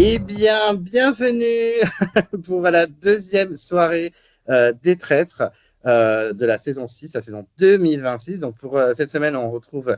Eh bien, bienvenue pour la deuxième soirée des traîtres de la saison 6, la saison 2026. Donc, pour cette semaine, on retrouve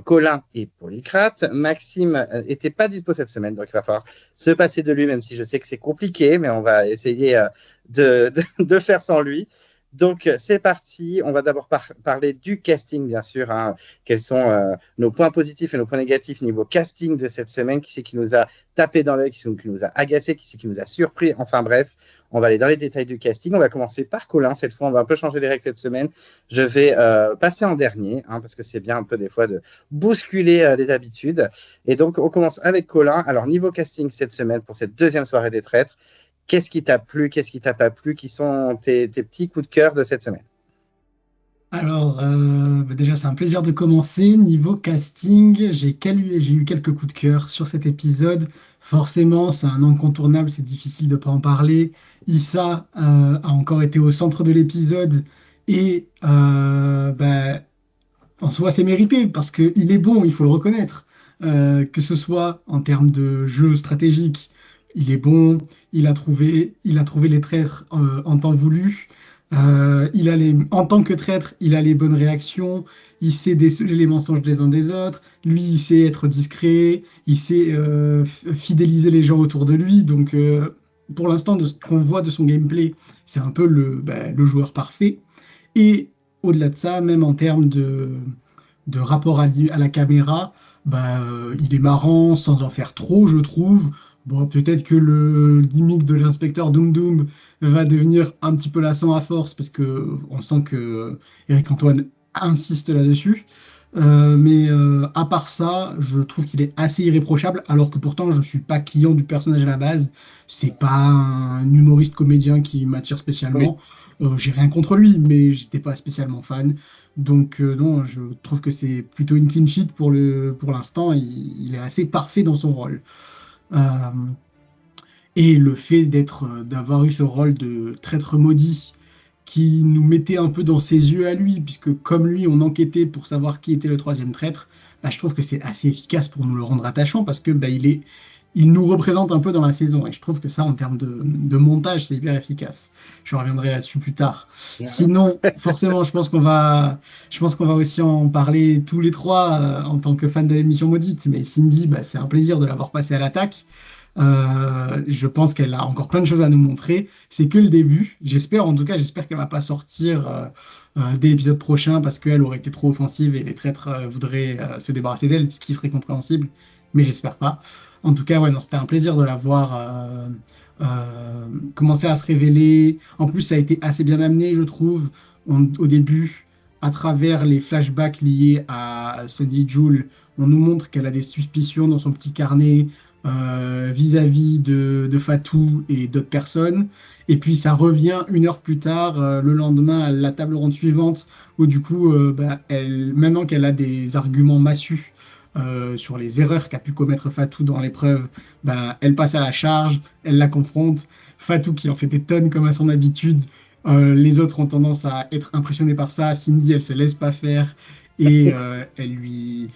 Colin et Polycrate. Maxime n'était pas dispo cette semaine, donc il va falloir se passer de lui, même si je sais que c'est compliqué, mais on va essayer de faire sans lui. Donc, c'est parti. On va d'abord parler du casting, bien sûr. Hein. Quels sont nos points positifs et nos points négatifs niveau casting de cette semaine? Qui c'est qui nous a tapé dans l'œil, qui nous a agacé, qui c'est qui nous a surpris? Enfin bref, on va aller dans les détails du casting. On va commencer par Colin. Cette fois, on va un peu changer les règles cette semaine. Je vais passer en dernier, hein, parce que c'est bien un peu des fois de bousculer les habitudes. Et donc, on commence avec Colin. Alors, niveau casting cette semaine, pour cette deuxième soirée des traîtres, qu'est-ce qui t'a plu, qu'est-ce qui t'a pas plu? Qui sont tes petits coups de cœur de cette semaine? Alors, déjà, c'est un plaisir de commencer. Niveau casting, j'ai eu quelques coups de cœur sur cet épisode. Forcément, c'est un incontournable, c'est difficile de ne pas en parler. Issa a encore été au centre de l'épisode et en soi, c'est mérité parce qu'il est bon, il faut le reconnaître. Que ce soit en termes de jeu stratégique, il est bon, il a trouvé les traîtres en temps voulu. En tant que traître, il a les bonnes réactions, il sait déceler les mensonges des uns des autres, lui, il sait être discret, il sait fidéliser les gens autour de lui. Donc, pour l'instant, de ce qu'on voit de son gameplay, c'est un peu le joueur parfait. Et au-delà de ça, même en termes de rapport à la caméra, il est marrant sans en faire trop, je trouve. Bon, peut-être que le gimmick de l'inspecteur Doom Doom va devenir un petit peu lassant à force parce que on sent que Eric Antoine insiste là-dessus. Mais à part ça, je trouve qu'il est assez irréprochable, alors que pourtant je ne suis pas client du personnage à la base. C'est pas un humoriste comédien qui m'attire Oui. spécialement. J'ai rien contre lui, mais j'étais pas spécialement fan. Donc non, je trouve que c'est plutôt une clean sheet pour l'instant. Il est assez parfait dans son rôle. Euh, et le fait d'avoir eu ce rôle de traître maudit qui nous mettait un peu dans ses yeux à lui, puisque comme lui, on enquêtait pour savoir qui était le troisième traître, je trouve que c'est assez efficace pour nous le rendre attachant, parce que il nous représente un peu dans la saison, et je trouve que ça, en termes de montage, c'est hyper efficace. Je reviendrai là-dessus plus tard. Sinon, forcément, je pense qu'on va aussi en parler tous les trois en tant que fan de l'émission Maudite, mais Cindy, c'est un plaisir de l'avoir passé à l'attaque. Je pense qu'elle a encore plein de choses à nous montrer. C'est que le début. J'espère, en tout cas, j'espère qu'elle va pas sortir dès l'épisode prochain parce qu'elle aurait été trop offensive et les traîtres voudraient se débarrasser d'elle, ce qui serait compréhensible, mais j'espère pas. En tout cas, ouais, non, c'était un plaisir de la voir commencer à se révéler. En plus, ça a été assez bien amené, je trouve, au début, à travers les flashbacks liés à Sunny Jewel. On nous montre qu'elle a des suspicions dans son petit carnet vis-à-vis de Fatou et d'autres personnes. Et puis ça revient une heure plus tard, le lendemain, à la table ronde suivante, où du coup, maintenant qu'elle a des arguments massus sur les erreurs qu'a pu commettre Fatou dans l'épreuve, elle passe à la charge, elle la confronte. Fatou qui en fait des tonnes comme à son habitude. Les autres ont tendance à être impressionnés par ça. Cindy, elle se laisse pas faire et elle lui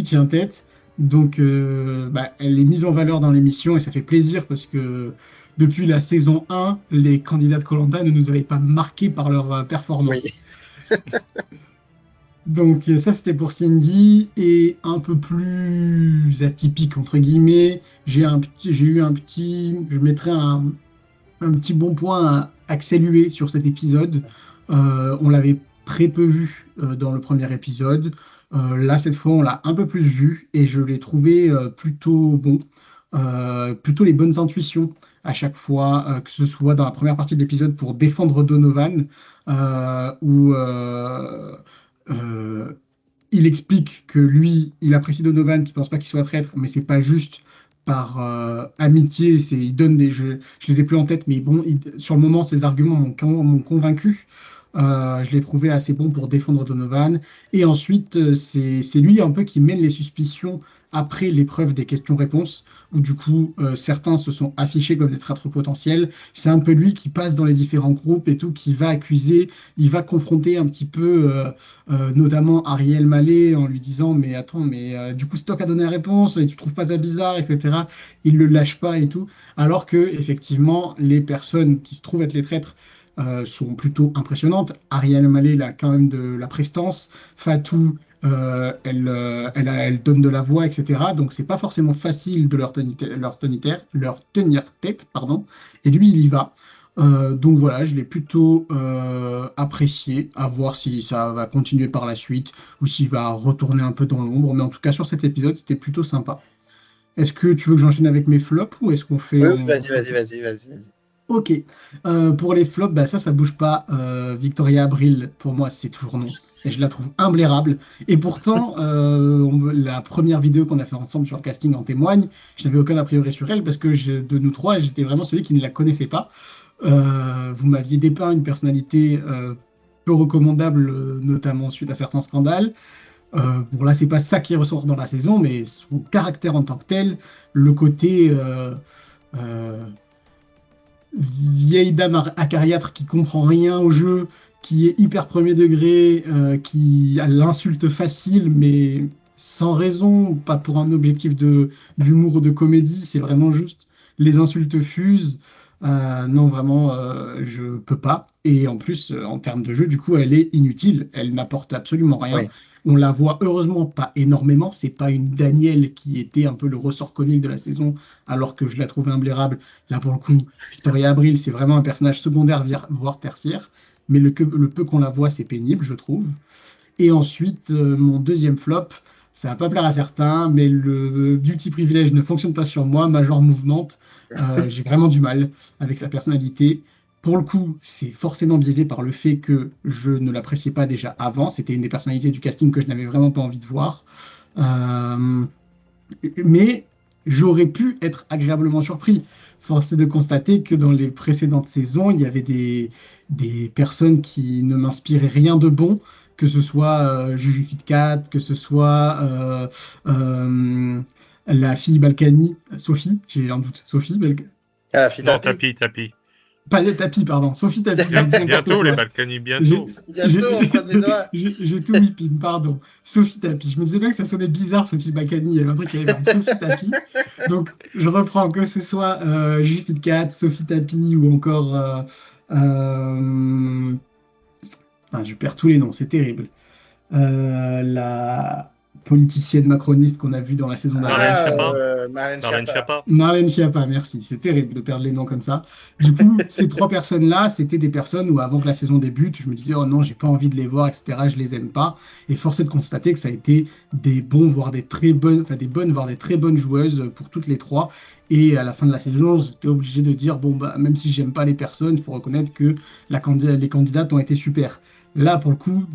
tient tête. Donc, elle est mise en valeur dans l'émission et ça fait plaisir parce que depuis la saison 1, les candidats de koh ne nous avaient pas marqués par leur Oui. performance. Donc, ça, c'était pour Cindy. Et un peu plus atypique, entre guillemets, j'ai eu je mettrais un petit bon point à accentuer sur cet épisode. On l'avait très peu vu dans le premier épisode. Là, cette fois, on l'a un peu plus vu et je l'ai trouvé plutôt bon. Plutôt les bonnes intuitions à chaque fois, que ce soit dans la première partie de l'épisode pour défendre Donovan, où euh, il explique que lui, il apprécie Donovan, qu'il pense pas qu'il soit traître, mais c'est pas juste par amitié. Il donne je les ai plus en tête, mais bon, sur le moment, ses arguments m'ont convaincu. Je l'ai trouvé assez bon pour défendre Donovan. Et ensuite, c'est lui un peu qui mène les suspicions après l'épreuve des questions-réponses, où du coup, certains se sont affichés comme des traîtres potentiels. C'est un peu lui qui passe dans les différents groupes et tout, qui va accuser, il va confronter un petit peu, notamment Ariel Mallet, en lui disant, mais attends, mais du coup, c'est toi qui as donné la réponse, et tu trouves pas ça bizarre, etc. Il le lâche pas et tout. Alors que, effectivement, les personnes qui se trouvent être les traîtres sont plutôt impressionnantes. Ariel Mallet, elle a quand même de la prestance. Fatou, elle donne de la voix, etc. Donc, c'est pas forcément facile de leur tenir tête, pardon. Et lui, il y va. Donc voilà, je l'ai plutôt apprécié, à voir si ça va continuer par la suite ou s'il va retourner un peu dans l'ombre. Mais en tout cas, sur cet épisode, c'était plutôt sympa. Est-ce que tu veux que j'enchaîne avec mes flops ou est-ce qu'on fait... Oui, vas-y. Ok. Pour les flops, bah ça bouge pas. Victoria Abril, pour moi, c'est toujours non. Et je la trouve imblairable. Et pourtant, la première vidéo qu'on a fait ensemble sur le casting en témoigne. Je n'avais aucun a priori sur elle parce que de nous trois, j'étais vraiment celui qui ne la connaissait pas. Vous m'aviez dépeint une personnalité peu recommandable, notamment suite à certains scandales. Bon, là, c'est pas ça qui ressort dans la saison, mais son caractère en tant que tel, le côté euh, vieille dame acariâtre qui comprend rien au jeu, qui est hyper premier degré, qui a l'insulte facile, mais sans raison, pas pour un objectif d'humour ou de comédie, c'est vraiment juste les insultes fusent. Non, vraiment, je peux pas. Et en plus, en termes de jeu, du coup, elle est inutile. Elle n'apporte absolument rien. Oui. On la voit heureusement pas énormément. C'est pas une Danielle qui était un peu le ressort comique de la saison, alors que je la trouvais imblairable. Là, pour le coup, Victoria Abril, c'est vraiment un personnage secondaire, voire tertiaire. Mais le peu qu'on la voit, c'est pénible, je trouve. Et ensuite, mon deuxième flop, ça va pas plaire à certains, mais le beauty privilège ne fonctionne pas sur moi. Major Movement, j'ai vraiment du mal avec sa personnalité. Pour le coup, c'est forcément biaisé par le fait que je ne l'appréciais pas déjà avant. C'était une des personnalités du casting que je n'avais vraiment pas envie de voir. Euh, mais j'aurais pu être agréablement surpris. Force est de constater que dans les précédentes saisons, il y avait des personnes qui ne m'inspiraient rien de bon, que ce soit Juju Fitcat, que ce soit la fille Balkany, Sophie, j'ai un doute, Sophie Balkany. Ah, Non, Tapi. Pas les tapis, pardon. Sophie Tapie. Bientôt, les Balkany, bientôt. Bientôt, on croise les doigts. J'ai tout whipping, pardon. Sophie Tapie. Je me disais bien que ça sonnait bizarre, Sophie Balkany. Il y avait un truc qui avait marqué Sophie Tapie. Donc, je reprends, que ce soit Juju Pitcat, Sophie Tapie ou encore... je perds tous les noms, c'est terrible. La politicienne macroniste qu'on a vue dans la saison d'avant. Marlène Schiappa. Marlène Schiappa, merci. C'est terrible de perdre les noms comme ça. Du coup, ces trois personnes-là, c'était des personnes où, avant que la saison débute, je me disais, oh non, j'ai pas envie de les voir, etc. Je les aime pas. Et force est de constater que ça a été des bons, voire des très bonnes, enfin des bonnes, voire des très bonnes joueuses pour toutes les trois. Et à la fin de la saison, j'étais obligé de dire, bon, bah, même si j'aime pas les personnes, il faut reconnaître que les candidates ont été super. Là, pour le coup,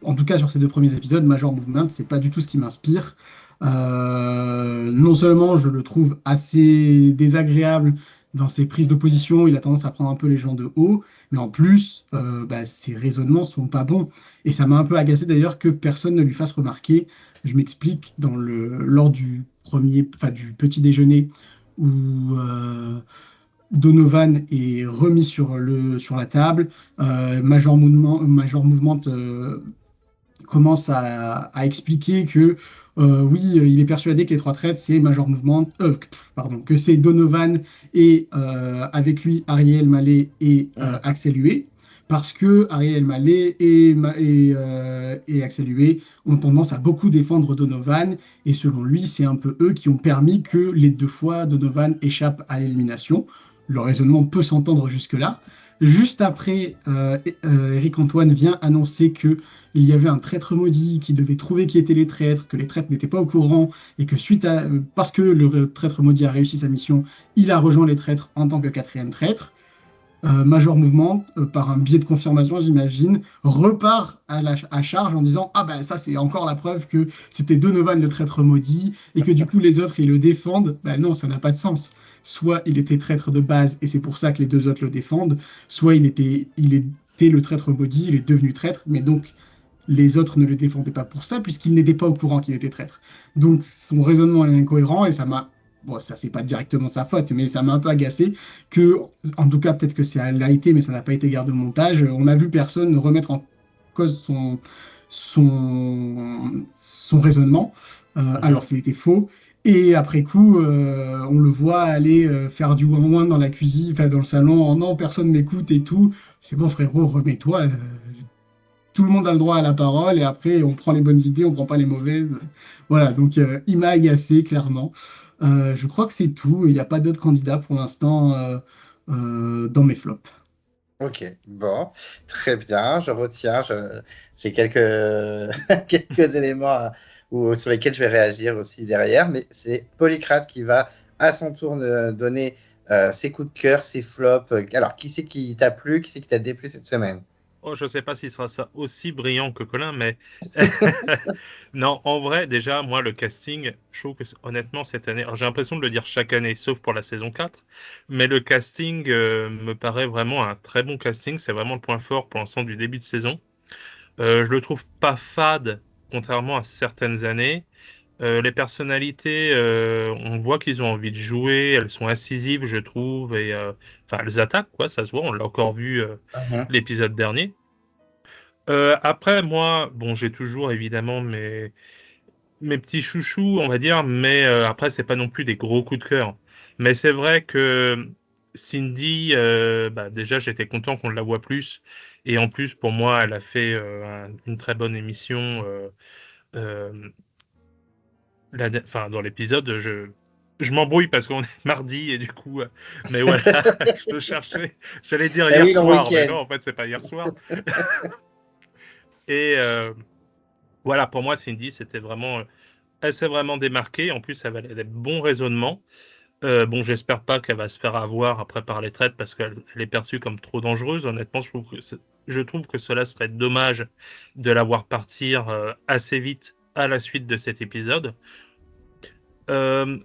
en tout cas sur ces deux premiers épisodes, Major Movement, c'est pas du tout ce qui m'inspire. Non seulement je le trouve assez désagréable dans ses prises de position, il a tendance à prendre un peu les gens de haut, mais en plus, ses raisonnements sont pas bons. Et ça m'a un peu agacé d'ailleurs que personne ne lui fasse remarquer. Je m'explique, lors du petit déjeuner où Donovan est remis sur la table, Major Movement commence à expliquer que oui, il est persuadé que les trois traîtres, c'est Major Movement, que c'est Donovan et avec lui Ariel Mallet et Axel Huet, parce que Ariel Mallet et Axel Huet ont tendance à beaucoup défendre Donovan, et selon lui, c'est un peu eux qui ont permis que les deux fois Donovan échappe à l'élimination. Le raisonnement peut s'entendre jusque-là. Juste après, Eric Antoine vient annoncer qu'il y avait un traître maudit qui devait trouver qui étaient les traîtres, que les traîtres n'étaient pas au courant, et que parce que le traître maudit a réussi sa mission, il a rejoint les traîtres en tant que quatrième traître. Major Movement, par un biais de confirmation, j'imagine, repart à charge en disant « Ah ben ça, c'est encore la preuve que c'était Donovan le traître maudit, et que du coup les autres, ils le défendent. » Ben non, ça n'a pas de sens. Soit il était traître de base, et c'est pour ça que les deux autres le défendent, soit il était le traître maudit, il est devenu traître, mais donc les autres ne le défendaient pas pour ça, puisqu'ils n'étaient pas au courant qu'il était traître. Donc son raisonnement est incohérent et ça m'a... Bon, ça, c'est pas directement sa faute, mais ça m'a un peu agacé que, en tout cas, peut-être que ça l'a été, mais ça n'a pas été garde au montage. On n'a vu personne remettre en cause son raisonnement, alors qu'il était faux. Et après coup, on le voit aller faire du ouin-ouin dans la cuisine, enfin dans le salon, en non, personne m'écoute et tout. C'est bon, frérot, remets-toi. Tout le monde a le droit à la parole et après, on prend les bonnes idées, on prend pas les mauvaises. Voilà, donc il m'a agacé, clairement. Je crois que c'est tout. Il n'y a pas d'autres candidats pour l'instant dans mes flops. Ok, bon, très bien, je retiens, j'ai quelques, quelques éléments sur lesquels je vais réagir aussi derrière, mais c'est Polycrate qui va à son tour donner ses coups de cœur, ses flops. Alors, qui c'est qui t'a plu, qui c'est qui t'a déplu cette semaine? Oh, je ne sais pas s'il sera ça aussi brillant que Colin, mais non, en vrai, déjà, moi, le casting, je trouve que honnêtement, cette année, alors, j'ai l'impression de le dire chaque année, sauf pour la saison 4, mais le casting me paraît vraiment un très bon casting. C'est vraiment le point fort pour l'instant du début de saison. Je le trouve pas fade, contrairement à certaines années. Les personnalités, on voit qu'ils ont envie de jouer, elles sont incisives, je trouve, et enfin, elles attaquent, quoi, ça se voit, on l'a encore vu Mhm. l'épisode dernier. Après, moi, bon, j'ai toujours évidemment mes petits chouchous, on va dire, mais après, c'est pas non plus des gros coups de cœur. Mais c'est vrai que Cindy, bah, déjà, j'étais content qu'on la voit plus. Et en plus, pour moi, elle a fait une très bonne émission. Euh, enfin, dans l'épisode, je m'embrouille parce qu'on est mardi et du coup, mais voilà, je te cherchais, j'allais dire Eh hier oui, le soir, mais week-end. non, en fait, c'est pas hier soir. Et voilà, pour moi, Cindy, c'était vraiment, elle s'est vraiment démarquée. En plus, elle avait des bons raisonnements. Bon, j'espère pas qu'elle va se faire avoir après par les traites parce qu'elle est perçue comme trop dangereuse. Honnêtement, je trouve que cela serait dommage de la voir partir assez vite à la suite de cet épisode.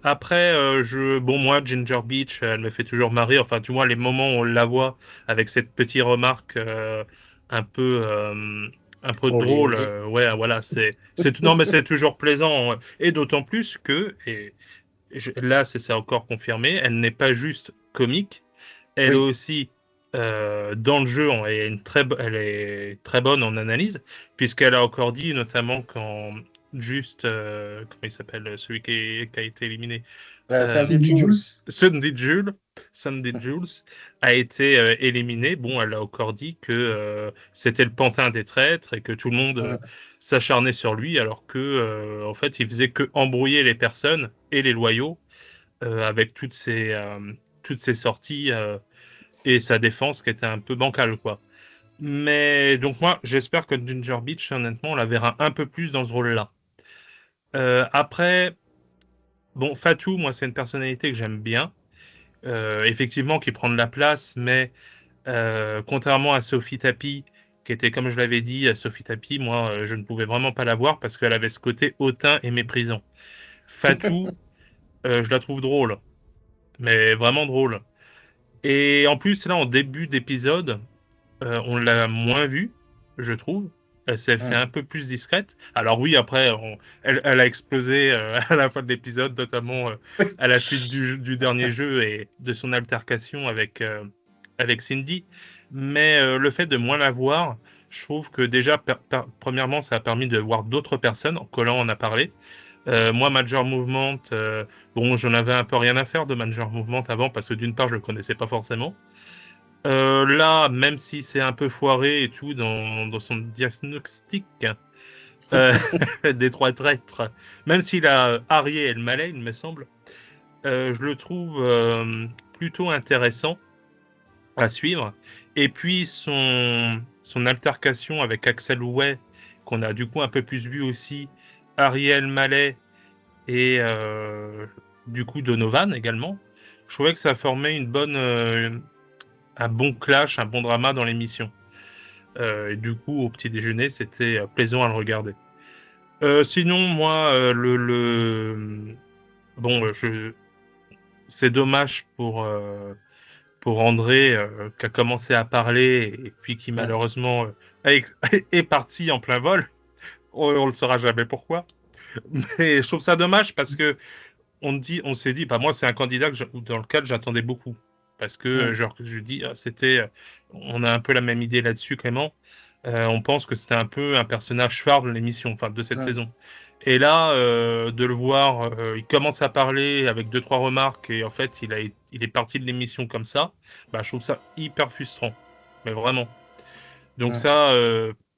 Après, bon, moi, Ginger Beach, elle me fait toujours marrer. Enfin, tu vois, les moments où on la voit avec cette petite remarque un peu, un peu Oui, drôle, oui. ouais, voilà, non, mais c'est toujours plaisant. Et d'autant plus que, là, c'est encore confirmé, elle n'est pas juste comique, elle est Oui. aussi dans le jeu, elle est très bonne en analyse, puisqu'elle a encore dit, notamment quand juste, comment il s'appelle, celui qui a été éliminé, Sandy Cindy Jules. Jules. Sunday Jules, Sunday Jules a été éliminé. Bon, elle a encore dit que c'était le pantin des traîtres et que tout le monde s'acharnait sur lui, alors que en fait, il faisait que embrouiller les personnes et les loyaux avec toutes ces sorties et sa défense qui était un peu bancale, quoi. Mais donc moi, j'espère que Ginger Beach, honnêtement, on la verra un peu plus dans ce rôle-là. Après, bon, Fatou, moi, c'est une personnalité que j'aime bien. Effectivement, qui prend de la place, mais contrairement à Sophie Tapie, qui était, comme je l'avais dit, Sophie Tapie, moi, je ne pouvais vraiment pas la voir parce qu'elle avait ce côté hautain et méprisant. Fatou, je la trouve drôle, mais vraiment drôle. Et en plus, là, en début d'épisode, on l'a moins vue, je trouve. Elle s'est fait un peu plus discrète. Alors oui, après, elle a explosé à la fin de l'épisode, notamment à la suite du dernier jeu et de son altercation avec Cindy. Mais le fait de moins la voir, je trouve que déjà, premièrement, ça a permis de voir d'autres personnes. Colin en a parlé. Moi, Major Movement, bon, j'en avais un peu rien à faire de Major Movement avant parce que d'une part, je le connaissais pas forcément. Là, même si c'est un peu foiré et tout dans son diagnostic euh, des trois traîtres, même s'il a Arié et le Malais, il me semble, je le trouve plutôt intéressant à suivre. Et puis son altercation avec Axel Way, qu'on a du coup un peu plus vu aussi, Ariel Malais et du coup Donovan également. Je trouvais que ça formait un bon clash, un bon drama dans l'émission. Et du coup, au petit déjeuner, c'était plaisant à le regarder. Sinon, moi, bon, c'est dommage pour André qui a commencé à parler et puis qui malheureusement est parti en plein vol. on le saura jamais pourquoi. Mais je trouve ça dommage parce que on s'est dit, bah moi c'est un candidat dans lequel j'attendais beaucoup parce que genre je dis on a un peu la même idée là-dessus Clément. On pense que c'était un peu un personnage phare de l'émission, enfin de cette saison. Et là, de le voir, il commence à parler avec 2-3 remarques et en fait il est parti de l'émission comme ça. Bah je trouve ça hyper frustrant, mais vraiment. Donc ça,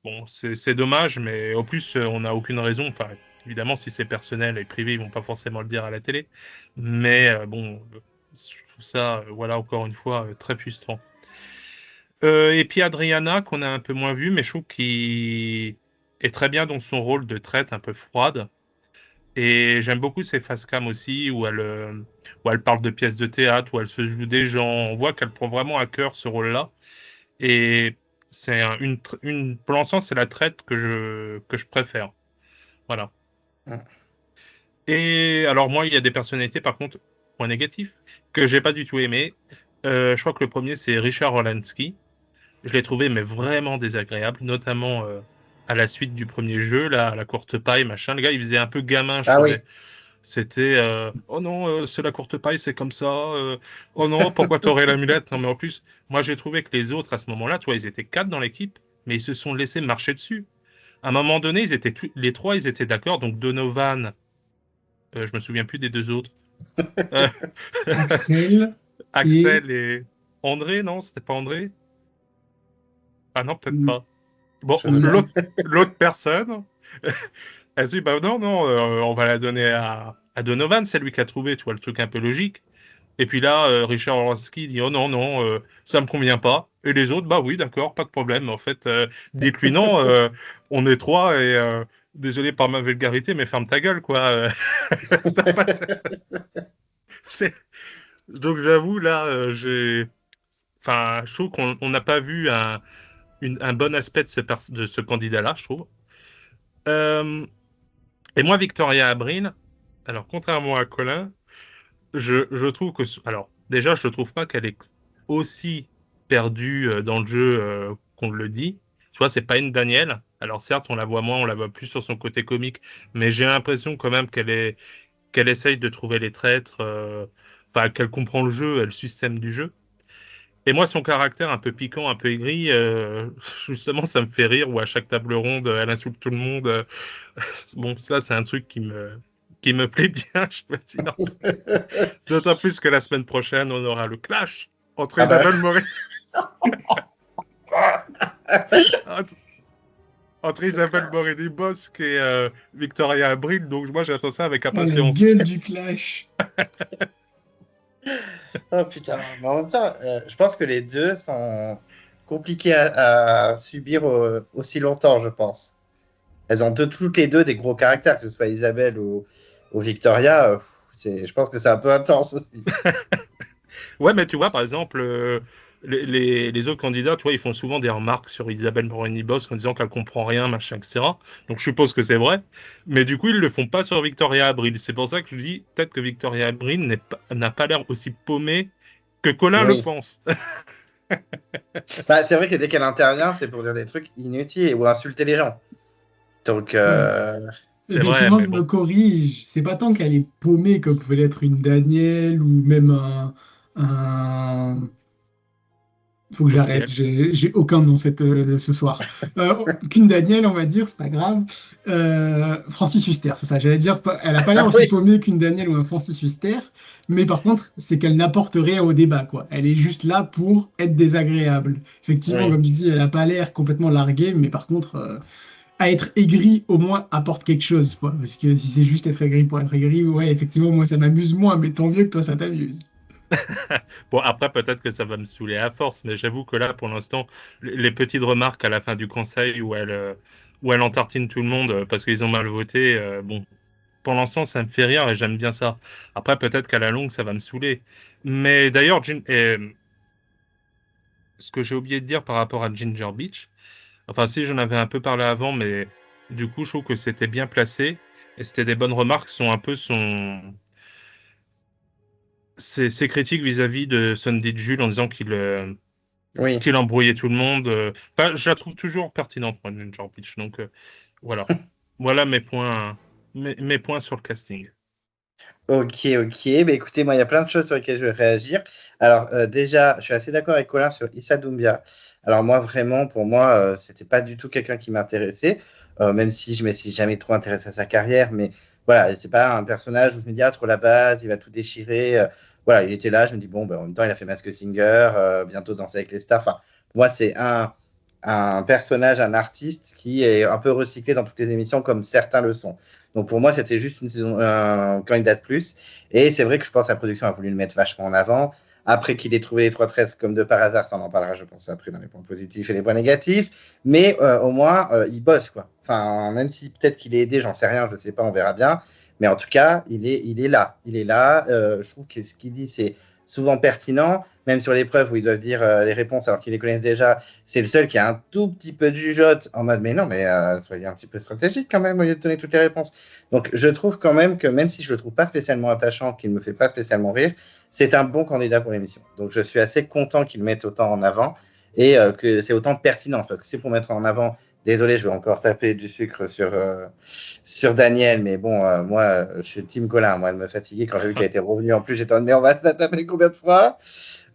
bon, c'est dommage, mais au plus, on n'a aucune raison. Enfin, évidemment, si c'est personnel et privé, ils vont pas forcément le dire à la télé. Mais bon, je trouve ça, voilà, encore une fois, très frustrant. Et puis Adriana, qu'on a un peu moins vu, mais je trouve qu'il est très bien dans son rôle de traite un peu froide. Et j'aime beaucoup ses face cam aussi, où elle parle de pièces de théâtre, où elle se joue des gens. On voit qu'elle prend vraiment à cœur ce rôle-là. Et c'est pour l'instant, c'est la traite que je préfère. Voilà. Et alors, moi, il y a des personnalités, par contre, point négatif, que j'ai pas du tout aimé. Je crois que le premier, c'est Richard Rolansky. Je l'ai trouvé, mais vraiment désagréable, notamment à la suite du premier jeu, là, à la courte paille, machin. Le gars, il faisait un peu gamin, je trouvais. C'était oh non, c'est la courte paille, c'est comme ça. Oh non, pourquoi t'aurais l'amulette? Non, mais en plus, moi j'ai trouvé que les autres à ce moment-là, tu vois, ils étaient 4 dans l'équipe, mais ils se sont laissés marcher dessus. À un moment donné, les 3, ils étaient d'accord. Donc Donovan, je me souviens plus des 2 autres. Axel et André, non, c'était pas André? Ah non, peut-être pas. Bon, Je sais pas. l'autre personne, elle se dit bah non, non, on va la donner à Donovan, c'est lui qui a trouvé, tu vois, le truc un peu logique. Et puis là, Richard Orlowski dit oh non, non, ça me convient pas. Et les autres, bah oui, d'accord, pas de problème. En fait, dites-lui non, on est 3 et désolé par ma vulgarité, mais ferme ta gueule, quoi. C'est- Donc j'avoue, là, enfin, je trouve qu'on n'a pas vu un bon aspect de ce candidat-là, je trouve. Euh, Et moi, Victoria Abril, alors contrairement à Colin, je trouve que, alors déjà, je ne trouve pas qu'elle est aussi perdue dans le jeu qu'on le dit. Tu vois, c'est pas une Danielle. Alors certes, on la voit moins, on la voit plus sur son côté comique, mais j'ai l'impression quand même qu'elle essaye de trouver les traîtres, enfin qu'elle comprend le jeu et le système du jeu. Et moi, son caractère un peu piquant, un peu aigri, justement, ça me fait rire. Où à chaque table ronde, elle insulte tout le monde. Bon, ça, c'est un truc qui me plaît bien, je peux dire. D'autant plus que la semaine prochaine, on aura le clash entre Isabelle Moret. Entre Isabelle Moret-Bosque et Victoria Abril. Donc, moi, j'attends ça avec impatience. La gueule du clash. Oh putain, mais en même temps, je pense que les deux sont compliqués à subir aussi longtemps, je pense. Elles ont toutes les deux des gros caractères, que ce soit Isabelle ou Victoria. Je pense que c'est un peu intense aussi. Ouais, mais tu vois, par exemple, les autres candidats, tu vois, ils font souvent des remarques sur Isabelle Morini-Bosque en disant qu'elle comprend rien, machin, etc. Donc je suppose que c'est vrai. Mais du coup, ils le font pas sur Victoria Abril. C'est pour ça que je dis peut-être que Victoria Abril n'a pas l'air aussi paumée que Colin le pense. Bah, c'est vrai que dès qu'elle intervient, c'est pour dire des trucs inutiles ou insulter les gens. Donc, C'est Effectivement, vrai, je mais me bon. corrige. C'est pas tant qu'elle est paumée comme peut l'être une Danielle ou même un... Faut que j'arrête, Gabriel. j'ai aucun nom ce soir. Qu'une Danielle, on va dire, c'est pas grave. Francis Huster, c'est ça. J'allais dire, elle a pas l'air ah aussi oui, paumée qu'une Danielle ou un Francis Huster, mais par contre, c'est qu'elle n'apporte rien au débat, quoi. Elle est juste là pour être désagréable. Effectivement, oui. comme tu dis, elle a pas l'air complètement larguée, mais par contre, à être aigri, au moins, apporte quelque chose, quoi. Parce que si c'est juste être aigri pour être aigri, ouais, effectivement, moi, ça m'amuse moins, mais tant mieux que toi, ça t'amuse. Bon, après, peut-être que ça va me saouler à force, mais j'avoue que là, pour l'instant, les petites remarques à la fin du conseil où elle entartine tout le monde parce qu'ils ont mal voté, bon, pour l'instant, ça me fait rire et j'aime bien ça. Après, peut-être qu'à la longue, ça va me saouler. Mais d'ailleurs, ce que j'ai oublié de dire par rapport à Ginger Beach, enfin, si j'en avais un peu parlé avant, mais du coup, je trouve que c'était bien placé et c'était des bonnes remarques, sont un peu ses critiques vis-à-vis de Sunday Jules en disant Oui. qu'il embrouillait tout le monde. Enfin, je la trouve toujours pertinente, moi, Ginger Beach. Donc, voilà. Voilà mes points sur le casting. Ok, ok. Bah, écoutez, moi, il y a plein de choses sur lesquelles je vais réagir. Alors, déjà, je suis assez d'accord avec Colin sur Issa Doumbia. Alors, moi, vraiment, pour moi, c'était pas du tout quelqu'un qui m'intéressait, même si je me suis jamais trop intéressé à sa carrière. Mais voilà, c'est pas un personnage où je me dis, ah, trop la base, il va tout déchirer. Voilà, il était là, je me dis, bon, bah, en même temps, il a fait Mask Singer, bientôt Danser avec les stars. Enfin, pour moi, c'est un personnage, un artiste qui est un peu recyclé dans toutes les émissions, comme certains le sont. Donc pour moi, c'était juste une saison, un candidat de plus. Et c'est vrai que je pense que la production a voulu le mettre vachement en avant. Après qu'il ait trouvé les trois traîtres comme de par hasard, ça on en parlera, je pense, après dans les points positifs et les points négatifs. Mais au moins, il bosse, quoi. Enfin, même si peut-être qu'il est aidé, j'en sais rien, je ne sais pas, on verra bien. Mais en tout cas, il est là. Il est là. Je trouve que ce qu'il dit, c'est souvent pertinent, même sur l'épreuve où ils doivent dire les réponses alors qu'ils les connaissent déjà. C'est le seul qui a un tout petit peu de jugeote en mode, mais non, mais soyez un petit peu stratégique quand même au lieu de donner toutes les réponses. Donc, je trouve quand même que même si je le trouve pas spécialement attachant, qu'il ne me fait pas spécialement rire, c'est un bon candidat pour l'émission. Donc, je suis assez content qu'il le mette autant en avant et que c'est autant pertinent. Parce que c'est pour mettre en avant, désolé, je vais encore taper du sucre sur Daniel, mais bon, moi, je suis Team Colin. Moi, elle me fatiguait quand j'ai vu qu'elle était revenue. En plus, j'étais en mais on va se la taper combien de fois?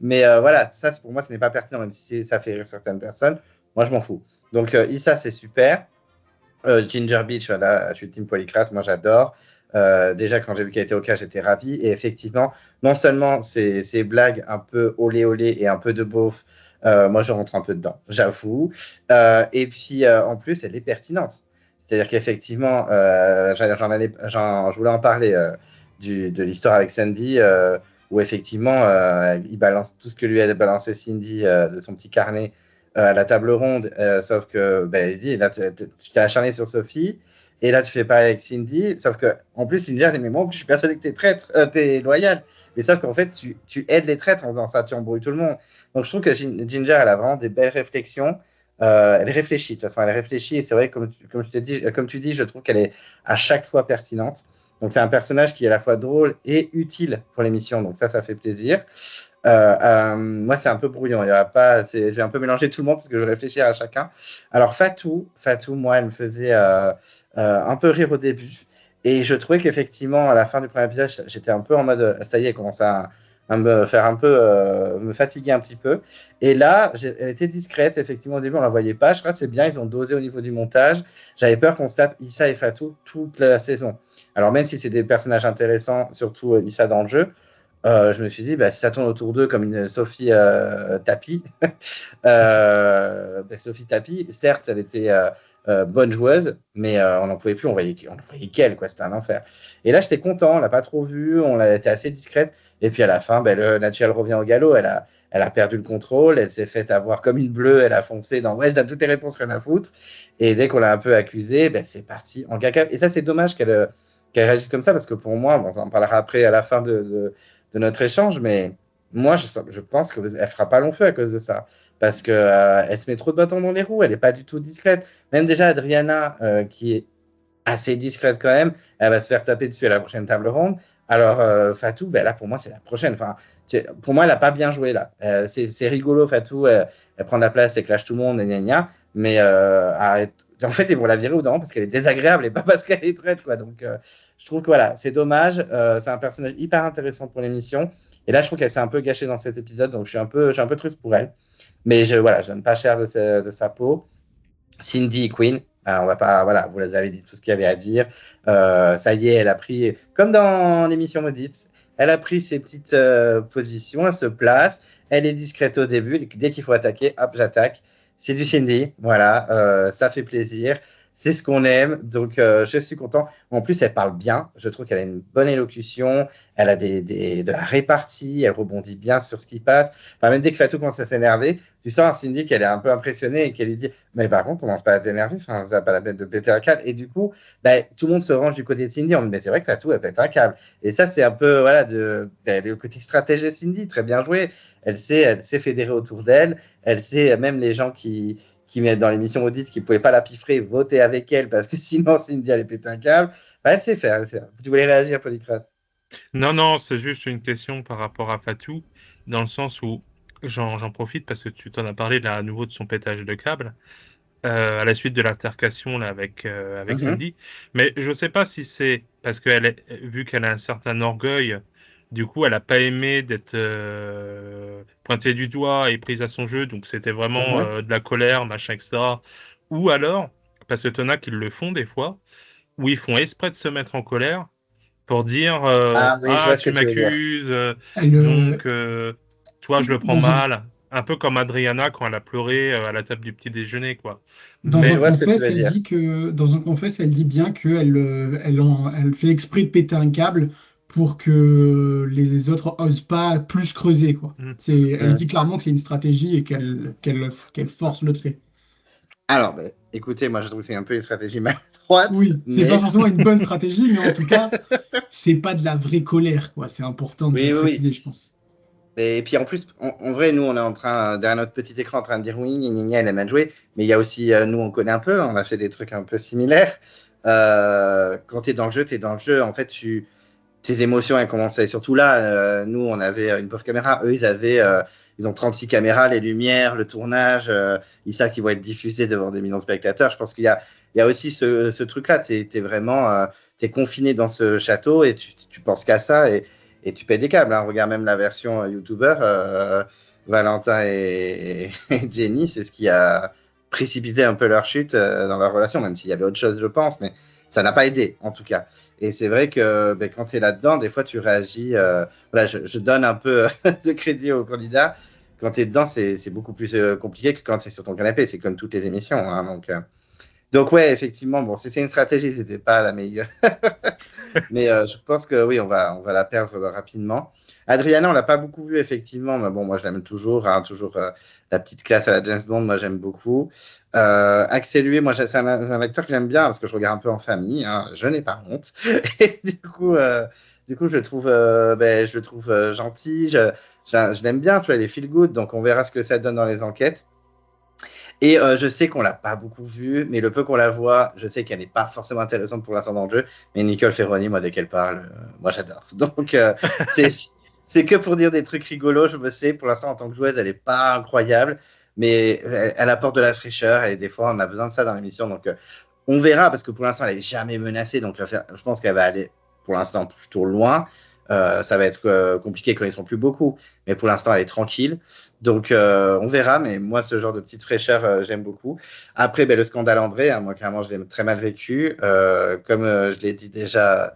Mais voilà, ça, pour moi, ce n'est pas pertinent, même si ça fait rire certaines personnes. Moi, je m'en fous. Donc, Issa, c'est super. Ginger Beach, voilà, je suis team Polycrate, moi j'adore. Déjà, quand j'ai vu qu'elle était au cas, j'étais ravi. Et effectivement, non seulement ces blagues un peu olé olé et un peu de beauf, moi je rentre un peu dedans, j'avoue. Et puis en plus, elle est pertinente. C'est-à-dire qu'effectivement, je voulais en parler de l'histoire avec Sandy, où effectivement, il balance tout ce que lui a balancé Cindy de son petit carnet à la table ronde, sauf que ben, il dit là, tu t'es acharné sur Sophie, et là tu fais pareil avec Cindy, sauf que en plus Cindy a dit mais moi je suis persuadé que t'es traître, t'es loyal, mais sauf qu'en fait tu aides les traîtres en faisant ça, tu embrouilles tout le monde. Donc je trouve que Ginger elle a vraiment des belles réflexions. Elle réfléchit, de toute façon, elle réfléchit, et c'est vrai, comme tu dis, je trouve qu'elle est à chaque fois pertinente. Donc, c'est un personnage qui est à la fois drôle et utile pour l'émission. Donc, ça fait plaisir. Moi, c'est un peu brouillon. Il y aura pas, je vais un peu mélanger tout le monde parce que je vais réfléchir à chacun. Alors, Fatou, moi, elle me faisait un peu rire au début. Et je trouvais qu'effectivement, à la fin du premier épisode, j'étais un peu en mode, ça y est, elle commence à me faire un peu, me fatiguer un petit peu. Et là, elle était discrète. Effectivement, au début, on la voyait pas. Je crois que c'est bien. Ils ont dosé au niveau du montage. J'avais peur qu'on se tape Issa et Fatou toute la saison. Alors, même si c'est des personnages intéressants, surtout Issa dans le jeu, je me suis dit, bah, si ça tourne autour d'eux comme une Sophie Tapi, Sophie Tapi, certes, elle était bonne joueuse, mais on n'en pouvait plus, on voyait qu'elle, quoi, c'était un enfer. Et là, j'étais content, on l'a pas trop vu, on a été assez discrète, et puis à la fin, le naturel revient au galop, elle a perdu le contrôle, elle s'est faite avoir comme une bleue, elle a foncé dans, ouais, je donne toutes les réponses, rien à foutre, et dès qu'on l'a un peu accusée, c'est parti en caca. Et ça, c'est dommage qu'elle réagisse comme ça, parce que pour moi, bon, on en parlera après à la fin de notre échange, mais moi, je pense qu'elle ne fera pas long feu à cause de ça. Parce qu'elle elle se met trop de bâtons dans les roues, elle n'est pas du tout discrète. Même déjà, Adriana, qui est assez discrète quand même, elle va se faire taper dessus à la prochaine table ronde. Alors, Fatou, ben là, pour moi, c'est la prochaine. Enfin, pour moi, elle n'a pas bien joué là. C'est rigolo, Fatou, elle prend la place, elle clash tout le monde, gna gna, mais en fait, ils vont la virer au dedans parce qu'elle est désagréable et pas parce qu'elle est traite, quoi. Donc, je trouve que voilà, c'est dommage. C'est un personnage hyper intéressant pour l'émission. Et là, je trouve qu'elle s'est un peu gâchée dans cet épisode, donc je suis un peu triste pour elle. Mais voilà, je donne pas cher de sa peau. Cindy et Queen, on va pas, voilà, vous les avez dit tout ce qu'il y avait à dire. Ça y est, elle a pris, comme dans l'émission Maudite, elle a pris ses petites positions, elle se place, elle est discrète au début, et dès qu'il faut attaquer, hop, j'attaque. C'est du Cindy, voilà, ça fait plaisir. C'est ce qu'on aime, donc je suis content. En plus, elle parle bien. Je trouve qu'elle a une bonne élocution. Elle a de la répartie. Elle rebondit bien sur ce qui passe. Enfin, même dès que Fatou commence à s'énerver, tu sens à Cindy qu'elle est un peu impressionnée et qu'elle lui dit mais par contre, commence pas à t'énerver. Enfin, ça n'a pas la peine de péter un câble. Et du coup, tout le monde se range du côté de Cindy. On dit mais c'est vrai que Fatou, elle pète un câble. Et ça, c'est un peu voilà le côté stratège de Cindy. Très bien joué. Elle sait fédérer autour d'elle. Elle sait même les gens qui mettent dans l'émission audite, qui ne pouvaient pas la piffrer, voter avec elle parce que sinon Cindy allait péter un câble. Elle sait faire, Tu voulais réagir, Polycrate? Non, non, c'est juste une question par rapport à Fatou, dans le sens où j'en profite parce que tu t'en as parlé là à nouveau de son pétage de câble. à la suite de l'altercation là, avec Mhm. Cindy. Mais je ne sais pas si c'est parce vu qu'elle a un certain orgueil, du coup, elle n'a pas aimé d'être pointée du doigt et prise à son jeu. Donc, c'était vraiment Mhm. de la colère, machin, etc. Ou alors, parce que t'en as qui le font des fois, où ils font exprès de se mettre en colère pour dire Ah oui, je ah, vois ce que tu tu veux dire. m'accuses, Elle, donc toi, je le prends dans un, mal. Un peu comme Adriana quand elle a pleuré à la table du petit déjeuner, quoi. dans Oui, un je Mais vois ce que tu confesse, veux elle dire. dit que dans un confesse, elle dit bien qu'elle elle fait exprès de péter un câble pour que les autres osent pas plus creuser, quoi. hmm, Elle Mhm. dit clairement que c'est une stratégie et qu'elle force le trait. Alors, bah, écoutez, moi je trouve que c'est un peu une stratégie maladroite, Oui, c'est pas mais forcément une bonne stratégie, mais en tout cas, c'est pas de la vraie colère, quoi. C'est important de le oui, oui, oui. préciser, je pense. Et puis en plus, en vrai, nous, on est en train, derrière notre petit écran, en train de dire oui, gna, gna, gna, elle aime à jouer. Mais il y a aussi, nous, on connaît un peu, on a fait des trucs un peu similaires. Quand tu es dans le jeu, tu es dans le jeu. En fait, tes émotions, elles commencent. Et surtout là, nous, on avait une pauvre caméra. Eux, ils ont 36 caméras, les lumières, le tournage. Ils savent qu'ils vont être diffusés devant des millions de spectateurs. Je pense qu'il y a aussi ce truc-là. Tu es vraiment t'es confiné dans ce château et tu penses qu'à ça et tu pètes des câbles. Hein. Regarde même la version YouTuber. Valentin et Jenny, c'est ce qui a précipité un peu leur chute dans leur relation, même s'il y avait autre chose, je pense, mais ça n'a pas aidé, en tout cas. Et c'est vrai que ben, quand tu es là-dedans, des fois, tu réagis. Voilà, je donne un peu de crédit au candidat. Quand tu es dedans, c'est beaucoup plus compliqué que quand tu es sur ton canapé. C'est comme toutes les émissions. Hein, donc, ouais, effectivement, bon, si c'est une stratégie, c'était pas la meilleure. Mais je pense que oui, on va la perdre rapidement. Adriana, on l'a pas beaucoup vue, effectivement. Mais bon, moi, je l'aime toujours. Hein, toujours la petite classe à la James Bond, moi, j'aime beaucoup. Axel Huet, moi, c'est un acteur que j'aime bien parce que je regarde un peu en famille. Hein, je n'ai pas honte. Et du coup, je le trouve gentil. Je l'aime bien, tu vois, il est feel good. Donc, on verra ce que ça donne dans les enquêtes. Et je sais qu'on l'a pas beaucoup vue, mais le peu qu'on la voit, je sais qu'elle n'est pas forcément intéressante pour l'instant dans le jeu. Mais Nicole Ferroni, moi, dès qu'elle parle, moi, j'adore. Donc, c'est que pour dire des trucs rigolos, je me sais. Pour l'instant, en tant que joueuse, elle n'est pas incroyable, mais elle apporte de la fraîcheur et des fois, on a besoin de ça dans l'émission. Donc, on verra parce que pour l'instant, elle n'est jamais menacée. Donc, je pense qu'elle va aller pour l'instant plutôt loin. Ça va être compliqué quand ils seront plus beaucoup, mais pour l'instant, elle est tranquille. Donc, on verra. Mais moi, ce genre de petite fraîcheur, j'aime beaucoup. Après, ben, le scandale André, hein, moi, clairement, je l'ai très mal vécu. Comme je l'ai dit déjà,